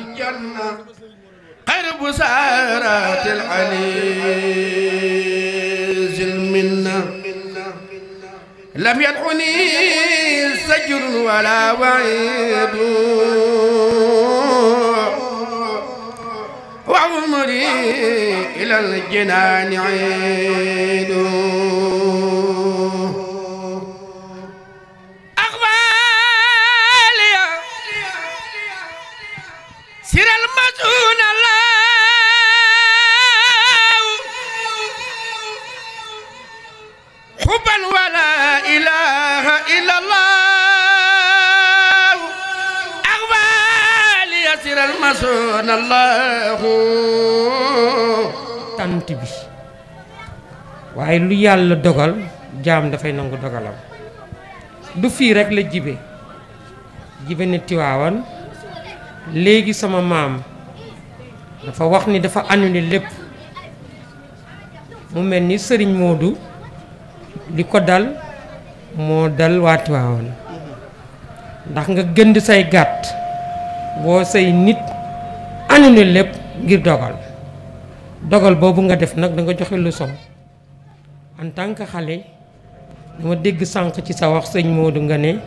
غير بسارات العليز المنة لم يدعني سجر ولا وعيد وعمري إلى الجنان عيد أقبالي سر المسؤول الله حبا ولا إله إلا الله أقبالي سر المسؤول الله tant bi waaye lu yàlla dogal jaam dafay nangu dogalam du fii rek la jibe ne Tiwaawan léegi sama maam dafa wax ni dafa annulé lépp mu mel ni sëriñ Modou li ko dal moo dal waa Tiwaawan ndax nga gënd say gàtt woo say nit annulé lépp ngir dogal boobu nga def nag da nga joxe leçon en tant que xale dama dégg sànq ci sa wax sëñ Modou nga ne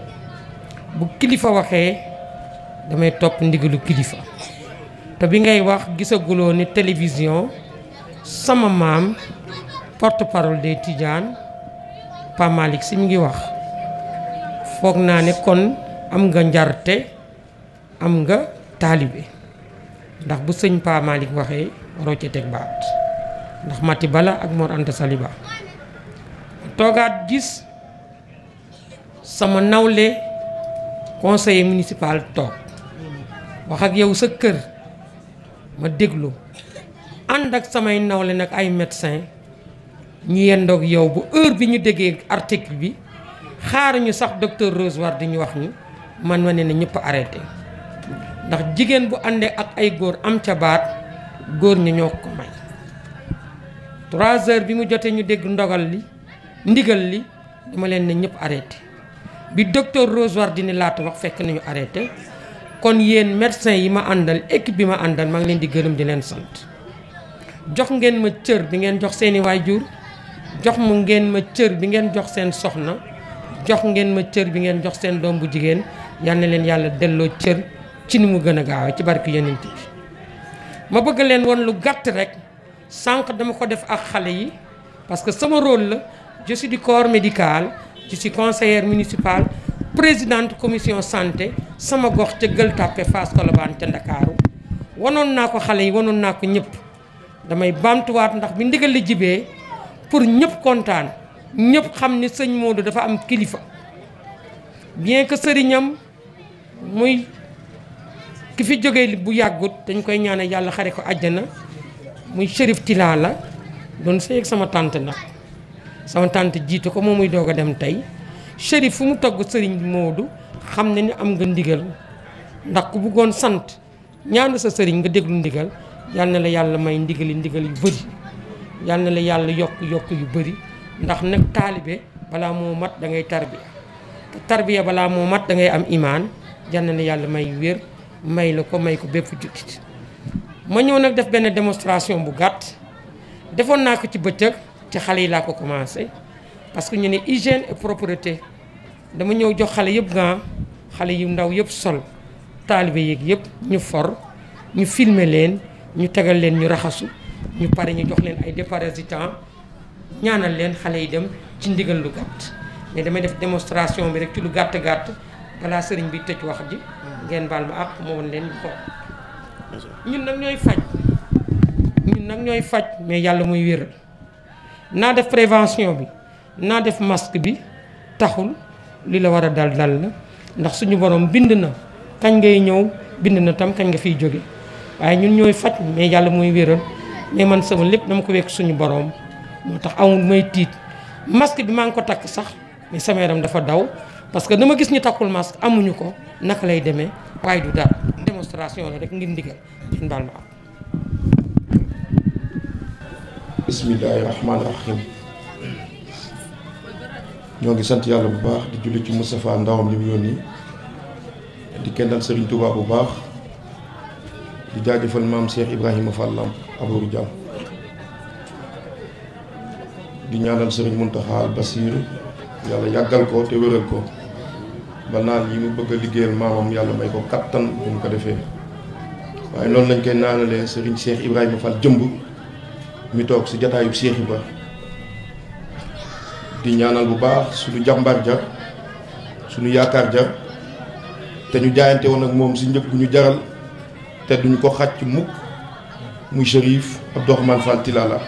bu kilifa waxee damay topp ndigalu kilifa te bi ngay wax gisaguloo ni télévision sama maam porte-parole des Tidianes Pa Malick Sy mi ngi wax foog naa ne kon am nga njarte am nga taalibe ndax bu sëñ Pa Malick waxee waroo ci teg baat ndax Mati Bala ak Mor Anta Sali Ba toogaat gis sama nawle conseiller municipal toog wax ak yow sa kër ma déglu ànd ak samay nawle nag ay médecin ñu yendoog yow bu heure bi ñu déggee article bi xaaruñu sax docteur Rose Wardini di ñu wax ñu man ma ne na ñëpp arrêté ndax jigéen bu àndee ak ay góor am ca baat góor ñi ñoo ko may 3 heures bi mu jotee ñu dégg ndigal li dama leen ne ñëpp arrêté bi docteur Rose Wardini laata wax fekk nañu arrêté kon yéen médecin yi ma àndal équipe bi ma àndal maa ngi leen di gërëm di leen sant jox ngeen ma cër bi ngeen jox seeni waajur jox mu ngeen ma cër bi ngeen jox seen soxna jox ngeen ma cër bi ngeen jox seen doom bu jigéen yal na leen yàlla delloo cër ci ni mu gën a gaawee ci barke Yonent bi ma bëgg leen woon lu gàtt rek sànq dama ko def ak xale yi parce que sama rôle la je suis du corps médical je suis conseillère municipale présidente commission santé sama gox ca Gueule Tapée Fass Colobane ca Ndakaaru wanoon naa ko xale yi wanoon naa ko ñëpp damay baamtuwaat ndax bi ndigal li jibee pour ñëpp kontaan ñëpp xam ni sëñ Modou dafa am kilifa bien que sëriñam muy ki fi jógee bu yàggut dañ koy ñaanal yàlla xare ko àjjana muy Chérif Tila la doon sëy ak sama tante nag sama tante jiite ko moom muy doog a dem tey Chérif fu mu togg sëriñ Modou xam ne ni am nga ndigal ndax ku bëggoon sant ñaanu sa sëriñ nga déglu ndigal yal na la yàlla may ndigal yu bëri yal na la yàlla yokk yu bëri ndax nag taalibe balaa moo mat da ngay tarbiya te tarbiya balaa moo mat da ngay am imaan yal na la yàlla may wér may la ko may ko bépp jullit ma ñëw nag def benn démonstration bu gàtt defoon naa ko ci bëccëg ci xale yi laa ko commencé parce que ñu ne hygiène et propreté dama ñëw jox xale yëpp gant xale yu ndaw yëpp sol taalibe yeeg yëpp ñu for ñu filmer leen ñu tegal leen ñu raxasu ñu pare ñu jox leen ay déparasitants ñaanal leen xale yi dem ci ndigal lu gàtt mais damay def démonstration bi rek ci lu gàtt balaa sëriñ bi tëj wax ji ngeen baal ma ak moo woon leen ñu xool ñun nag ñooy faj mais yàlla muy wéral naa def prévention bi naa def masque bi taxul li la war a dal la ndax suñu borom bind na kañ ngay ñëw bind na tam kañ nga fiy jóge waaye ñun ñooy faj mais yàlla mooy wéral mais man sama lépp dama ko wekk suñu borom moo tax amul may tiit masque bi maa ngi ko takk sax mais sama yaram dafa daw parce que dama gis ñu takkul masque amuñu ko naka lay demee waaye du dara démonstration la rek ngir ndigal ngeen baal ma am. bismillahi rahmaani rahim ñoo ngi sant yàlla bu baax di julli ci Moustapha ndawam li mu yónni di kennal Serigne Touba bu baax di jaajëfal maam Cheikh Ibrahima Fall Lamp Abourou Diam di ñaanal Serigne Mountakha Bassir yàlla yàggal ko te wéral ko ba naan yi mu bëgg a liggéeyal maamam yàlla may ko kattan bu mu ko defee waaye noonu lañ koy naanalee Serigne Cheikh Ibrahima Fall jëmb mi toog si jataayub Cheikh Ibra di ñaanal bu baax suñu jàmbaar ja suñu yaakaar ja te ñu jaayante woon ak moom si njëg gu ñu jaral te duñu ko xàcc mukk muy Chérif Abdourahmane Fall Tilala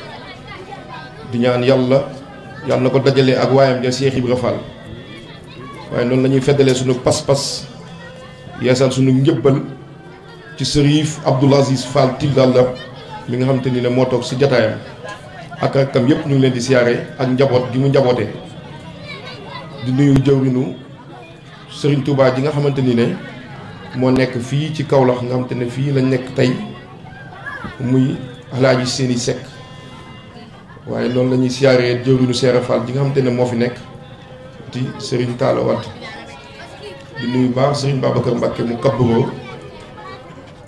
di ñaan yàlla na ko dajalee ak waayam ja Cheikh Ibra Fall waaye noonu la ñuy feddalee suñu pas-pas yeesal suñu njëbbal ci Chérif Abdoul Aziz Fall Tilala mi nga xamante ni ne moo toog si jataayam ak rakkam yëpp ñu ngi leen di siyaare ak njaboot gi mu njabootee di nuyu jëwrinu Serigne Touba ji nga xamante ni ne moo nekk fii ci Kaolack nga xamante ne fii lañ nekk tey muy Alaaji Séni Seck waaye noonu la ñuy siyaaree jëwrinu Seera Fall ji nga xamante ne moo fi nekk di Serigne Talla Wade di nuyu baax Serigne Babacar Mbacke mu kabburoo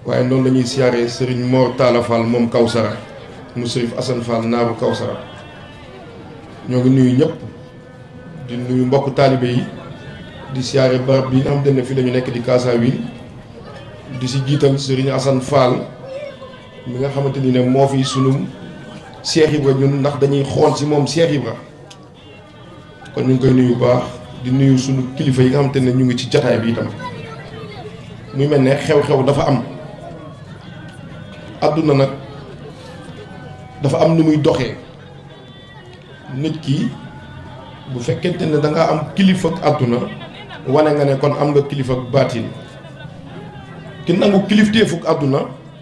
waaye noonu la ñuy siyaaree Serigne Mor Talla Fall moom Kawsara mu Serif Assane Fall naaru Kawsara ñoo ngi nuyu ñëpp di nuyu mbokk taalibe yi di siyaare barab bi nga xamante ne fii lañu nekk di Kaasawil di si jiital Serigne Assane Fall mi nga xamante ni ne moo fi sunu Cheikh Ibra ñun ndax dañuy xool si moom Cheikh Ibra kon ñu ngi koy nuyu baax di nuyu sunu kilifa yi nga xamante ne ñu ngi ci jataay bi itam muy mel ne xew-xew dafa am àdduna nag dafa am nu muy doxee nit ki bu fekkente ne da nga am kilifa ak àdduna wane nga ne kon am nga kilifa ak baatin ki nangu kilifteefuk àdduna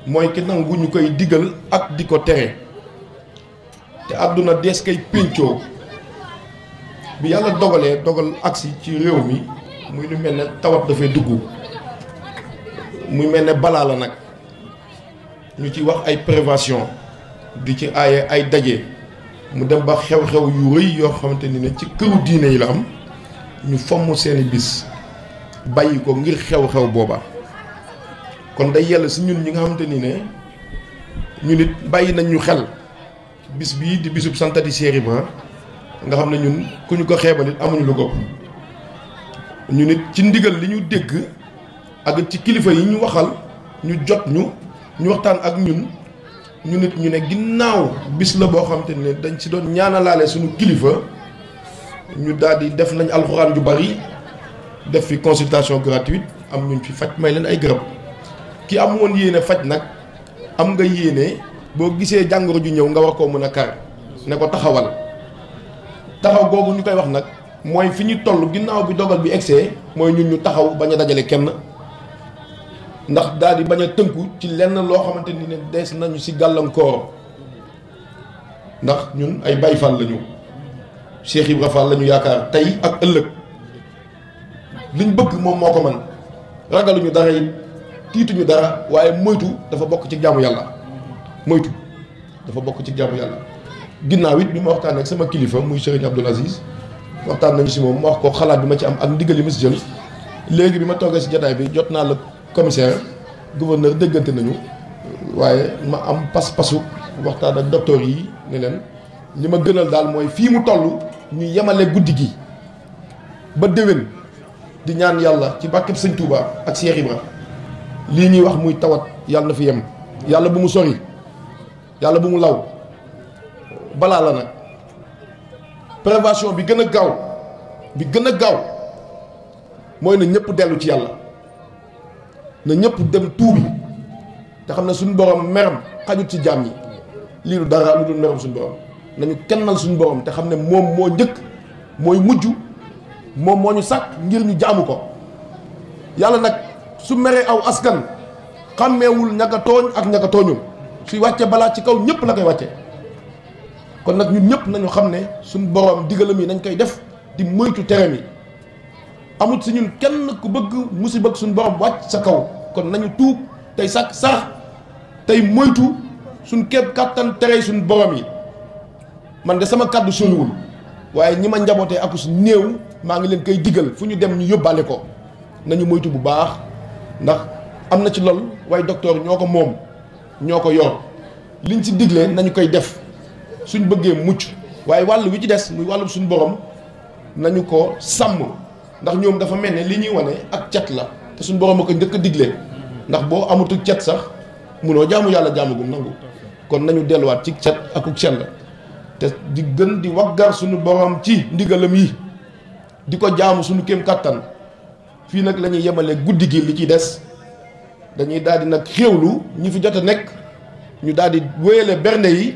mooy ki nangu ñu koy digal ak di ko tere te àdduna dees koy péncoo bi yàlla dogal agsi ci réew mi muy lu mel ne tawat dafay dugg muy mel ne balaa la nag ñu ci wax ay prévention di ci aaye ay daje mu dem ba xew-xew yu rëy yoo xamante ni ne ci këru diine yi la am ñu fomm seeni bis bàyyi ko ngir xew-xew booba kon day yàlla si ñun ñi nga xamante ni ne ñu nit bàyyi nañ ñu xel bis bii di bisub santati Cheikh Ibra nga xam ne ñun ku ñu ko xeebal it amuñu lu ko ñu nit ci ndigal li ñu dégg ak ci kilifa yi ñu waxal ñu jot ñu waxtaan ak ñun ñu nit ñu ne ginnaaw bis la boo xamante ne dañ si doon ñaanalaale suñu kilifa ñu daal di def nañ alxuraan ju bari def fi consultation gratuite am ñun fi faj may leen ay garab ki am woon yéene faj nag am nga yéene boo gisee jàngoro ju ñëw nga war koo mën a kar ne ko taxawal taxaw googu ñu koy wax nag mooy fi ñu toll ginnaaw bi dogal bi egsee mooy ñun ñu taxaw bañ a dajale kenn ndax daal di bañ a tënku ci lenn loo xamante ni ne des nañu ci gàllankoor ndax ñun ay Baay Fall lañu Cheikh Ibra Fall lañu yaakaar tey ak ëllëg liñ bëgg moom moo ko man ragaluñu dara yi tiituñu dara waaye moytu dafa bokk ci jaamu yàlla moytu dafa bokk ci jaamu yàlla ginnaaw it bi ma waxtaan ak sama kilifa muy Serigne Abdoul Aziz waxtaan nañu ci moom ma wax ko xalaat bi ma ci am ak ndigal yi ma ci jël léegi bi ma toogee ci jotaay bi jot naa la commissaire gouverneur déggante nañu waaye ma am pas-pasu waxtaan ak docteur yi ne leen li ma gënal daal mooy fii mu toll ñu yemale guddi gi ba déwén di ñaan yàlla ci barkeb Sëñ Touba ak Cheikh Ibra lii ñuy wax muy tawat yàlla na fi yem yàlla bu mu sori yàlla bu mu law balaa la nag prévention bi gën a gaaw mooy na ñëpp dellu ci yàlla na ñëpp dem tuubi te xam ne suñu borom meram xajut ci jaam yi lii du dara lu dul meram suñu borom nañu kennal suñu borom te xam ne moom moo njëkk mooy mujj moom moo ñu sàkk ngir ñu jaamu ko yàlla nag su meree aw askan xàmmeewul ñaka tooñ ak ñaka tooñul suy wàcce balaa ci kaw ñëpp la koy wàcce kon nag ñun ñëpp nañu xam ne suñ borom digalam yi nañ koy def di moytu tereem yi amut si ñun kenn ku bëgg musiba suñ borom wàcc sa kaw kon nañu tuub tey sàkk sarax tey moytu suñ képp kàttan tere suñ borom yi man de sama kàddu soriwul waaye ñi ma njabootee ak su néew maa ngi leen koy digal fu ñu dem ñu yóbbaale ko nañu moytu bu baax ndax am na ci lool waaye docteur ñoo ko moom ñoo ko yor liñ ci digle nañu koy def suñ bëggee mucc waaye wàll wi ci des muy wàllu suñ borom nañu ko sàmm ndax ñoom dafa mel ne li ñuy wane ak cet la te suñ borom a ko njëkk a digle ndax boo amatul cet sax munoo jaamu yàlla jaamu gum nangu kon nañu delluwaat ci cet akuk sell te di gën di waggar suñu borom ci ndigalam yi di ko jaamu suñu kéem kàttan fii nag la ñuy yemale guddi gi li ciy des dañuy daal di nag xéewlu ñi fi jot a nekk ñu daal di wéyale bernde yi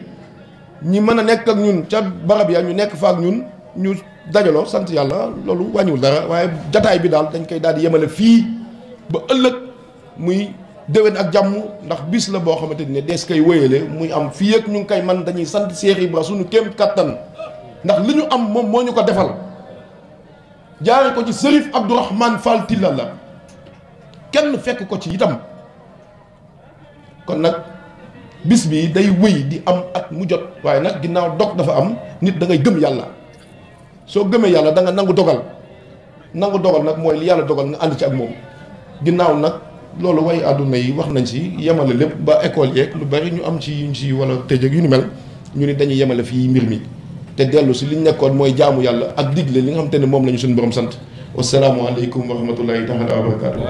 ñi mën a nekk ak ñun ca barab ya ñu nekk fa ak ñun ñu dajaloo sant yàlla loolu wàññiwul dara waaye jataay bi daal dañ koy daal di yemale fii ba ëllëg muy déwén ak jàmm ndax bis la boo xamante ne dees koy wéyale muy am fii ak ñu ngi koy man dañuy sant Cheikh Ibra suñu kéem kattan ndax li ñu am moom moo ñu ko defal jaare ko ci Sërif Abdourahmane Fall Tilla la kenn fekk ko ci itam kon nag bis bi day wëy di am at mu jot waaye nag ginnaaw dog dafa am nit da ngay gëm yàlla soo gëmee yàlla da nga nangu dogal nag mooy li yàlla dogal nga ànd ci ak moom ginnaaw nag loolu way àdduna yi wax nañ ci yemale lépp ba école yeeg lu bari ñu am ci yuñ ci wala tëj ak yu ni mel ñu ni dañuy yemale fii mbir mi te dellu si li ñu nekkoon mooy jaamu yàlla ak digle li nga xam te ne moom la ñu suñu borom sant wasalaamualeykum wa rahmatullahi taala wa barakatuh.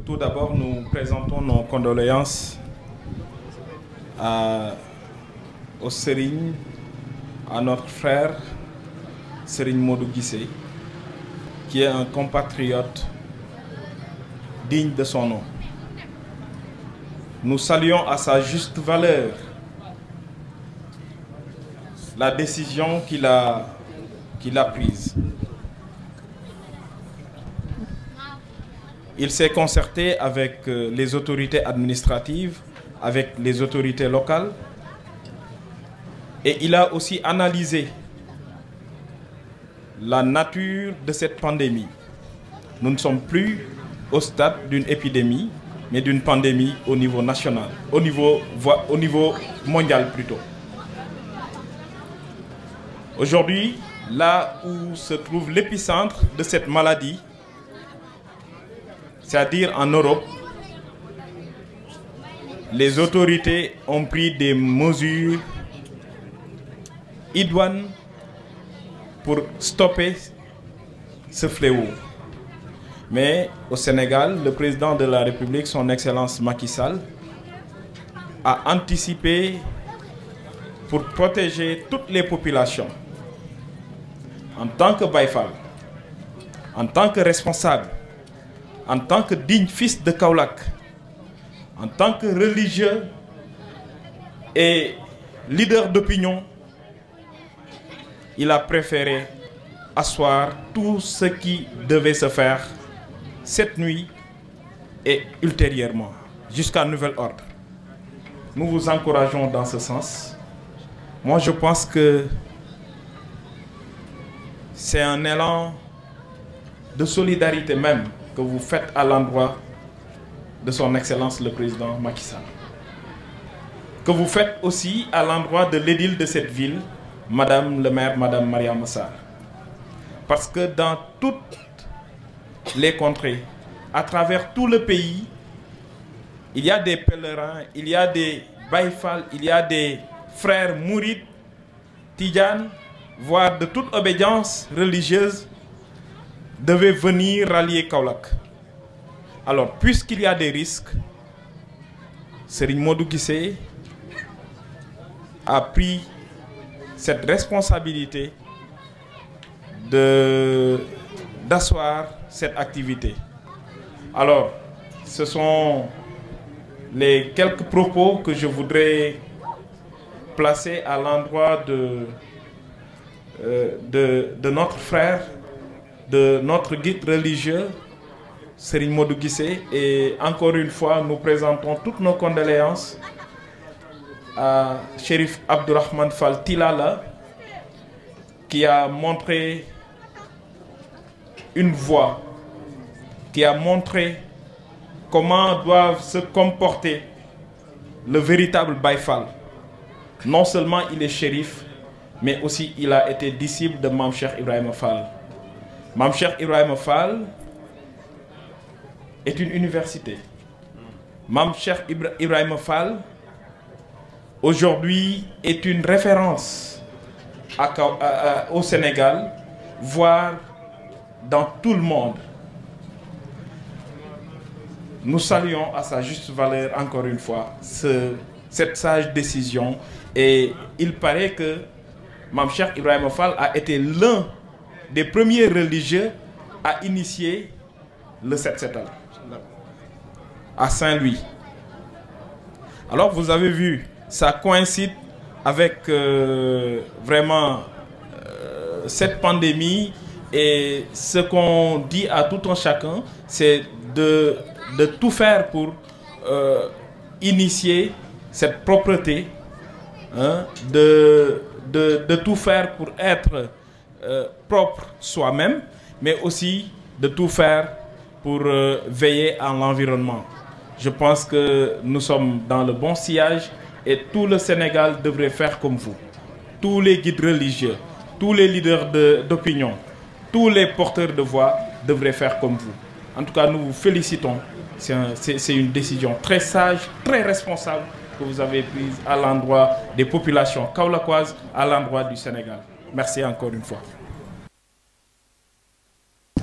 Tout d'abord, nous présentons nos condoléances au Serigne, à notre frère Serigne Modou Guissé, qui est un compatriote digne de son nom. Nous saluons à sa juste valeur la décision qu'il a prise. Il s'est concerté avec les autorités administratives, avec les autorités locales, et il a aussi analysé la nature de cette pandémie. Nous ne sommes plus au stade d'une épidémie, mais d'une pandémie au niveau national, au niveau mondial plutôt. Aujourd'hui, là où se trouve l'épicentre de cette maladie, c'est-à-dire en Europe, les autorités ont pris des mesures idoines pour stopper ce fléau. Mais au Sénégal, le président de la République, son Excellence Macky Sall, a anticipé pour protéger toutes les populations. En tant que Baye Fall, en tant que responsable, en tant que digne fils de Kaolack, en tant que religieux et leader d'opinion, il a préféré asseoir tout ce qui devait se faire cette nuit et ultérieurement, jusqu'à nouvel ordre. Nous vous encourageons dans ce sens. Moi, je pense que c'est un élan de solidarité même que vous faites à l'endroit de son Excellence le Président Macky Sall. Que vous faites aussi à l'endroit de l'édile de cette ville, Madame le maire, Madame Mariama Sarr. Parce que dans toutes les contrées, à travers tout le pays, il y a des pèlerins, il y a des Baye Fall, il y a des frères mourides, Tidjane, voire de toute obédience religieuse, devaient venir rallier Kaolack. Alors, puisqu'il y a des risques, Serigne Modou Guissé a pris cette responsabilité d'asseoir cette activité. Alors, ce sont les quelques propos que je voudrais placer à l'endroit de notre frère, de notre guide religieux, Serigne Modou Guissé, et encore une fois, nous présentons toutes nos condoléances à Chérif Abdourahmane Fall Tilala, qui a montré une voie, qui a montré comment doivent se comporter le véritable Baye Fall. Non seulement il est chérif, mais aussi il a été disciple de Mame Cheikh Ibrahima Fall. Mame Cheikh Ibrahima Fall est une université. Mame Cheikh Ibrahima Fall aujourd'hui est une référence au Sénégal, voire dans tout le monde. Nous saluons à sa juste valeur encore une fois cette sage décision, et il paraît que Mame Cheikh Ibrahima Fall a été l'un des premiers religieux à initier le Set Setal à Saint-Louis. Alors vous avez vu, ça coïncide avec vraiment cette pandémie, et ce qu'on dit à tout un chacun, c'est de tout faire pour initier cette propreté, hein, de tout faire pour être propre soi-même, mais aussi de tout faire pour veiller à l'environnement. Je pense que nous sommes dans le bon sillage, et tout le Sénégal devrait faire comme vous. Tous les guides religieux, tous les leaders d'opinion, tous les porteurs de voix devraient faire comme vous. En tout cas, nous vous félicitons. C'est une décision très sage, très responsable que vous avez prise à l'endroit des populations kaolackoises, à l'endroit du Sénégal. Merci encore une fois.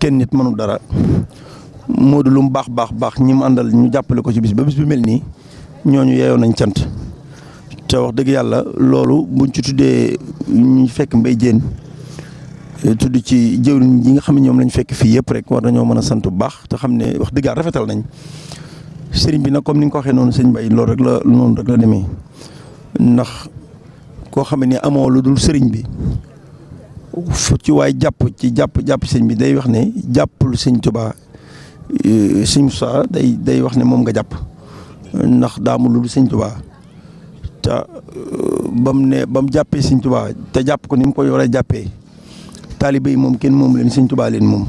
kenn nit mënu dara Modou lu mu baax ñi mu àndal ñu jàppale ko ci bis ba bis bi mel nii ñooñu yeeyoo nañ cant te wax dëgg yàlla loolu buñ ci tuddee ñu fekk Mbaye Diène tudd ci jëwriñ yi nga xam ne ñoom lañ fekk fii yëpp rek war nañoo mën a sant bu baax te xam ne wax dëgg yàlla rafetal nañ sëriñ bi nag comme ni nga ko waxee noonu sëñ Mbaye loolu rek la demee ndax koo xam ne amoo lu dul sëriñ bi fu ci waay jàpp sëñ bi day wax ne jàppul sëñ Tuubaa sëñ Moussa day wax ne moom nga jàpp ndax daamu lu dul sëñ Tuubaa te ba mu jàppee sëñ Tuubaa te jàpp ko ni mu ko war a jàppee taalibe yi moom kenn moom leen sëñ Tuubaa leen moom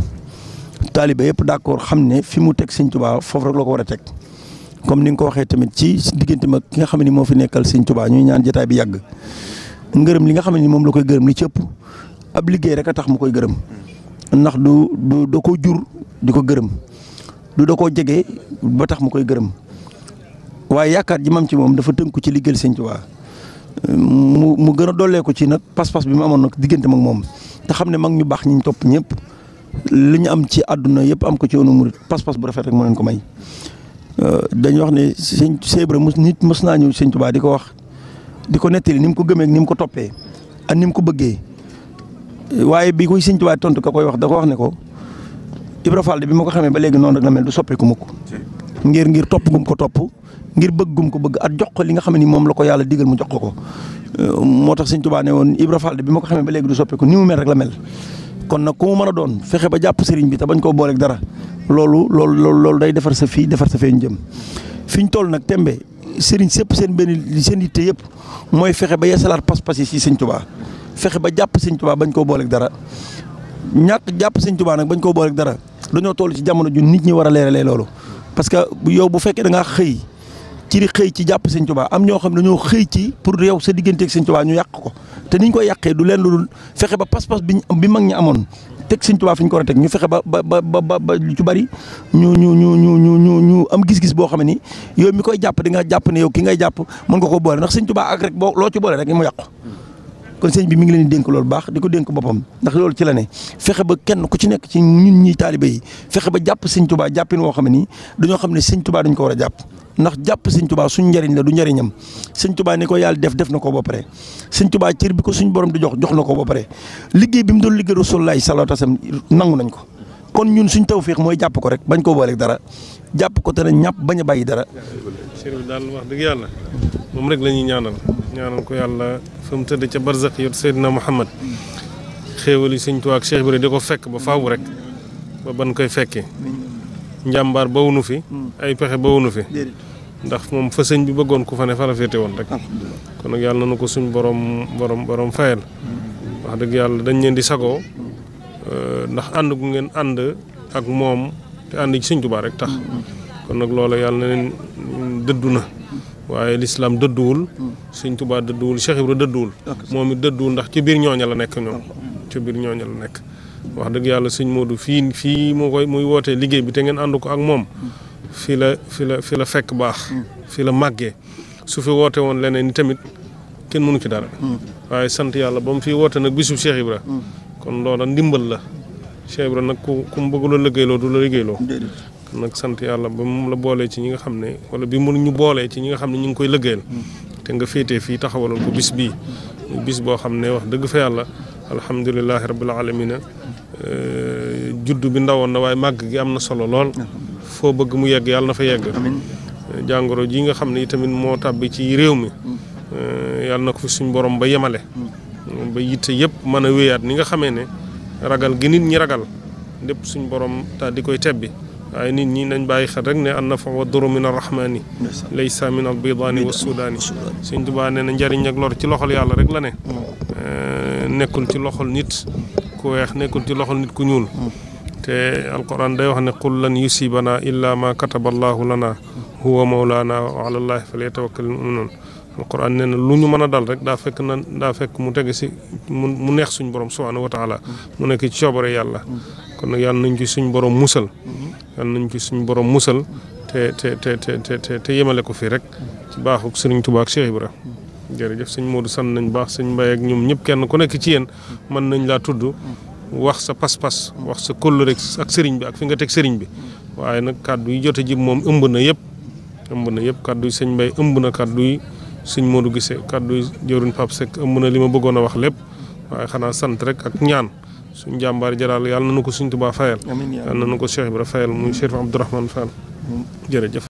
taalibe yëpp d'accord xam ne fi mu teg sëñ Tuubaa foofu rek la ko war a teg comme ni nga ko waxee tamit ci diggante mag ki nga xam ne moo fi nekkal sëñ Tuubaa ñuy ñaan jotaay bi yàgg ngërëm li nga xam ne moom la koy gërëm li ci ëpp ab liggéey rek a tax mu koy gërëm ndax du da ko jur di ko gërëm du da koo jege ba tax mu koy gërëm waaye yaakaar ji mam ci moom dafa tënku ci liggéeyal sëñ Tuubaa mu gën a dollee ko ci nag pas-pas bi mu amoon nag diggante mag moom te xam ne mag ñu baax ñi topp ñëpp li ñu am ci àdduna yëpp am ko ci yoonu murit pas-pas bu rafet rek moo leen ko may. dañuy wax ne sëñ Seybra nit mës naa ñëw sëñ Tuubaa di ko wax di ko nettali ni mu ko gëmee ak ni mu ko toppee ak ni mu ko bëggee waaye bi koy sëñ Tuubaa tontu ka koy wax da ko wax ne ko Ibra Fall bi ma ko xamee ba léegi noonu rek la mel du soppeeku mukk ngir topp gum ko topp ngir bëgg gum ko bëgg at jox ko li nga xam ne moom la ko yàlla digal mu jox ko moo tax sëñ Tuubaa ne woon Ibra Fall bi ma ko xamee ba léegi du soppeeku ni mu mel rek la mel kon nag ku mu mën a doon fexe ba jàpp sëriñ bi te bañ koo booleeg dara loolu day defar sa fii defar sa fee ñu jëm fi ñu toll nag tembe sëriñ sëpp seen yitte yëpp mooy fexe ba yeesalaat pas-pas yi ci sëñ Tuubaa fexe ba jàpp sëñ Tuubaa bañ koo booleeg dara ñàkk jàpp sëñ Tuubaa nag bañ koo booleeg dara dañoo toll ci jamono ju nit ñi war a leeralee loolu parce que yow bu fekkee da ngaa xëy ci jàpp sëñ Tuubaa am ñoo xam ne dañoo xëy ci pour yow sa digganteeg sëñ Tuubaa ñu yàq ko te niñ koy yàqee du leen lu dul fexe ba pas-pas bi mag ñi amoon teg sëñ Tuubaa fi ñu ko war a teg ñu fexe ba lu ci bari ñu am gis-gis boo xam ne ni yow mi koy jàpp di nga jàpp ne yow ki ngay jàpp mën nga ko boole ndax sëñ Tuubaa ak rek boo loo ci boole rek mu yàqu kon sëñ bi mi ngi leen di dénk loolu baax di ko dénk boppam ndax loolu ci la ne fexe ba kenn ku ci nekk ci ñun ñi taalibe yi fexe ba jàpp sëñ Tuubaa jàppin woo xam ne nii dañoo xam ne sëñ Tuubaa dañ ko war a jàpp ndax jàpp sëñ Tuubaa suñ njëriñ la du njëriñam sëñ Tuubaa ni ko yàlla def na ko ba pare sëñ Tuubaa cër bi ko suñ borom di jox na ko ba pare liggéey bi mu doon liggéey Rasulullaahi sallallaahu alayhi wa sallam nangu nañ ko kon ñun suñ tawfeex mooy jàpp ko rek bañ koo booleeg dara jàpp ko te ne ñàpp bañ a bàyyi dara. sëriñ bi daal wax dëgg yàlla moom rek la ñuy ñaanal ko yàlla fa mu tëdd ca barzak yot Seydina Muhammad xéewali sëñ Tuubaa ak Cheikh Ibra di ko fekk ba faaw rek ba ban koy fekkee njàmbaar bawunu fi ay pexe bawunu fi ndax moom fa sëñ bi bëggoon ku fa ne fa la féete woon rek kon nag yàlla na ko suñ borom fayal wax dëgg yàlla dañ leen di sagoo ndax ànd gu ngeen ànd ak moom te ànd ci sëñ Tuubaa rek tax kon nag loola yàlla na leen dëddu na waaye lislaam dëdduwul sëñ Tuubaa dëdduwul Cheikh Ibra dëdduwul moom it dëdduwul ndax ci biir ñooña la nekk ñoom ci biir ñooña la nekk wax dëgg yàlla sëñ Modou fii muy wootee liggéey bi te ngeen ànd ko ak moom fi la fekk baax fi la màggee su fi woote woon leneen ni tamit kenn mënu ci dara waaye sant yàlla ba mu fi woote nag bisu Cheikh Ibra kon loola ndimbal la Cheikh Ibra nag ku mu bëgg la liggéeyloo du la liggéeyloo kon nag sant yàlla ba mu la boolee ci ñi nga xam ne wala bi mu ñu boolee ci ñi nga xam ne ñu ngi koy liggéeyal te nga féetee fii taxawalal ko bis bii bis boo xam ne wax dëgg fa yàlla alhamdulilahi rabbil alamina juddu bi ndawoon na waaye màgg gi am na solo lool foo bëgg mu yegg yàlla na fa yegg jàngoro ji nga xam ne tamit moo tàbbi ci réew mi yàlla na ko fi suñ borom ba yemale ba yitte yëpp mën a wéyaat ni nga xamee ne ragal gi nit ñi ragal lépp suñ borom ta di koy tebbi waaye nit ñi nañ bàyyi xel rek ne an nafa wa duru min arrahmani laysa min albidaani wa sudaani Sëñ Tuubaa nee na njariñ ak lor ci loxol yàlla rek la ne nekkul ci loxol nit ku weex nekkul ci loxol nit ku ñuul te alquran day wax ne qul lan yusibana illa ma kataba allahu lana huwa mawlana wa ala allahi falyatawakkalul mu'minun alquran nee na lu ñu mën a dal rek daa fekk mu tege si mu neex suñ borom subhanahu wa taala mu nekk ci coobare yàlla kon nag yàlla nañ ci suñ borom musal te yemale ko fii rek ci baaxu Sëriñ Tuubaa ak Cheikh Ibra jërëjëf sëñ Modou sant nañ baax sëñ Mbaye ak ñoom ñëpp kenn ku nekk ci yéen mën nañ laa tudd wax sa pas-pas wax sa kóllëre ak sëriñ bi ak fi nga teg sëriñ bi waaye nag kàddu yi jot a jib moom ëmb na yëpp kàddu yi sëñ Mbaye ëmb na kàddu yi sëñ Modou Guissé kàddu yi jëwriñ Pape Seck ëmb na li ma bëggoon a wax lépp waaye xanaa sant rek ak ñaan suñ jàmbaar jaraal yàlla na nu ko Sëñ Tuubaa fayal yàlla na nu ko Cheikh Ibra fayal muy Cheikh Abdourahmane Fall jërëjëf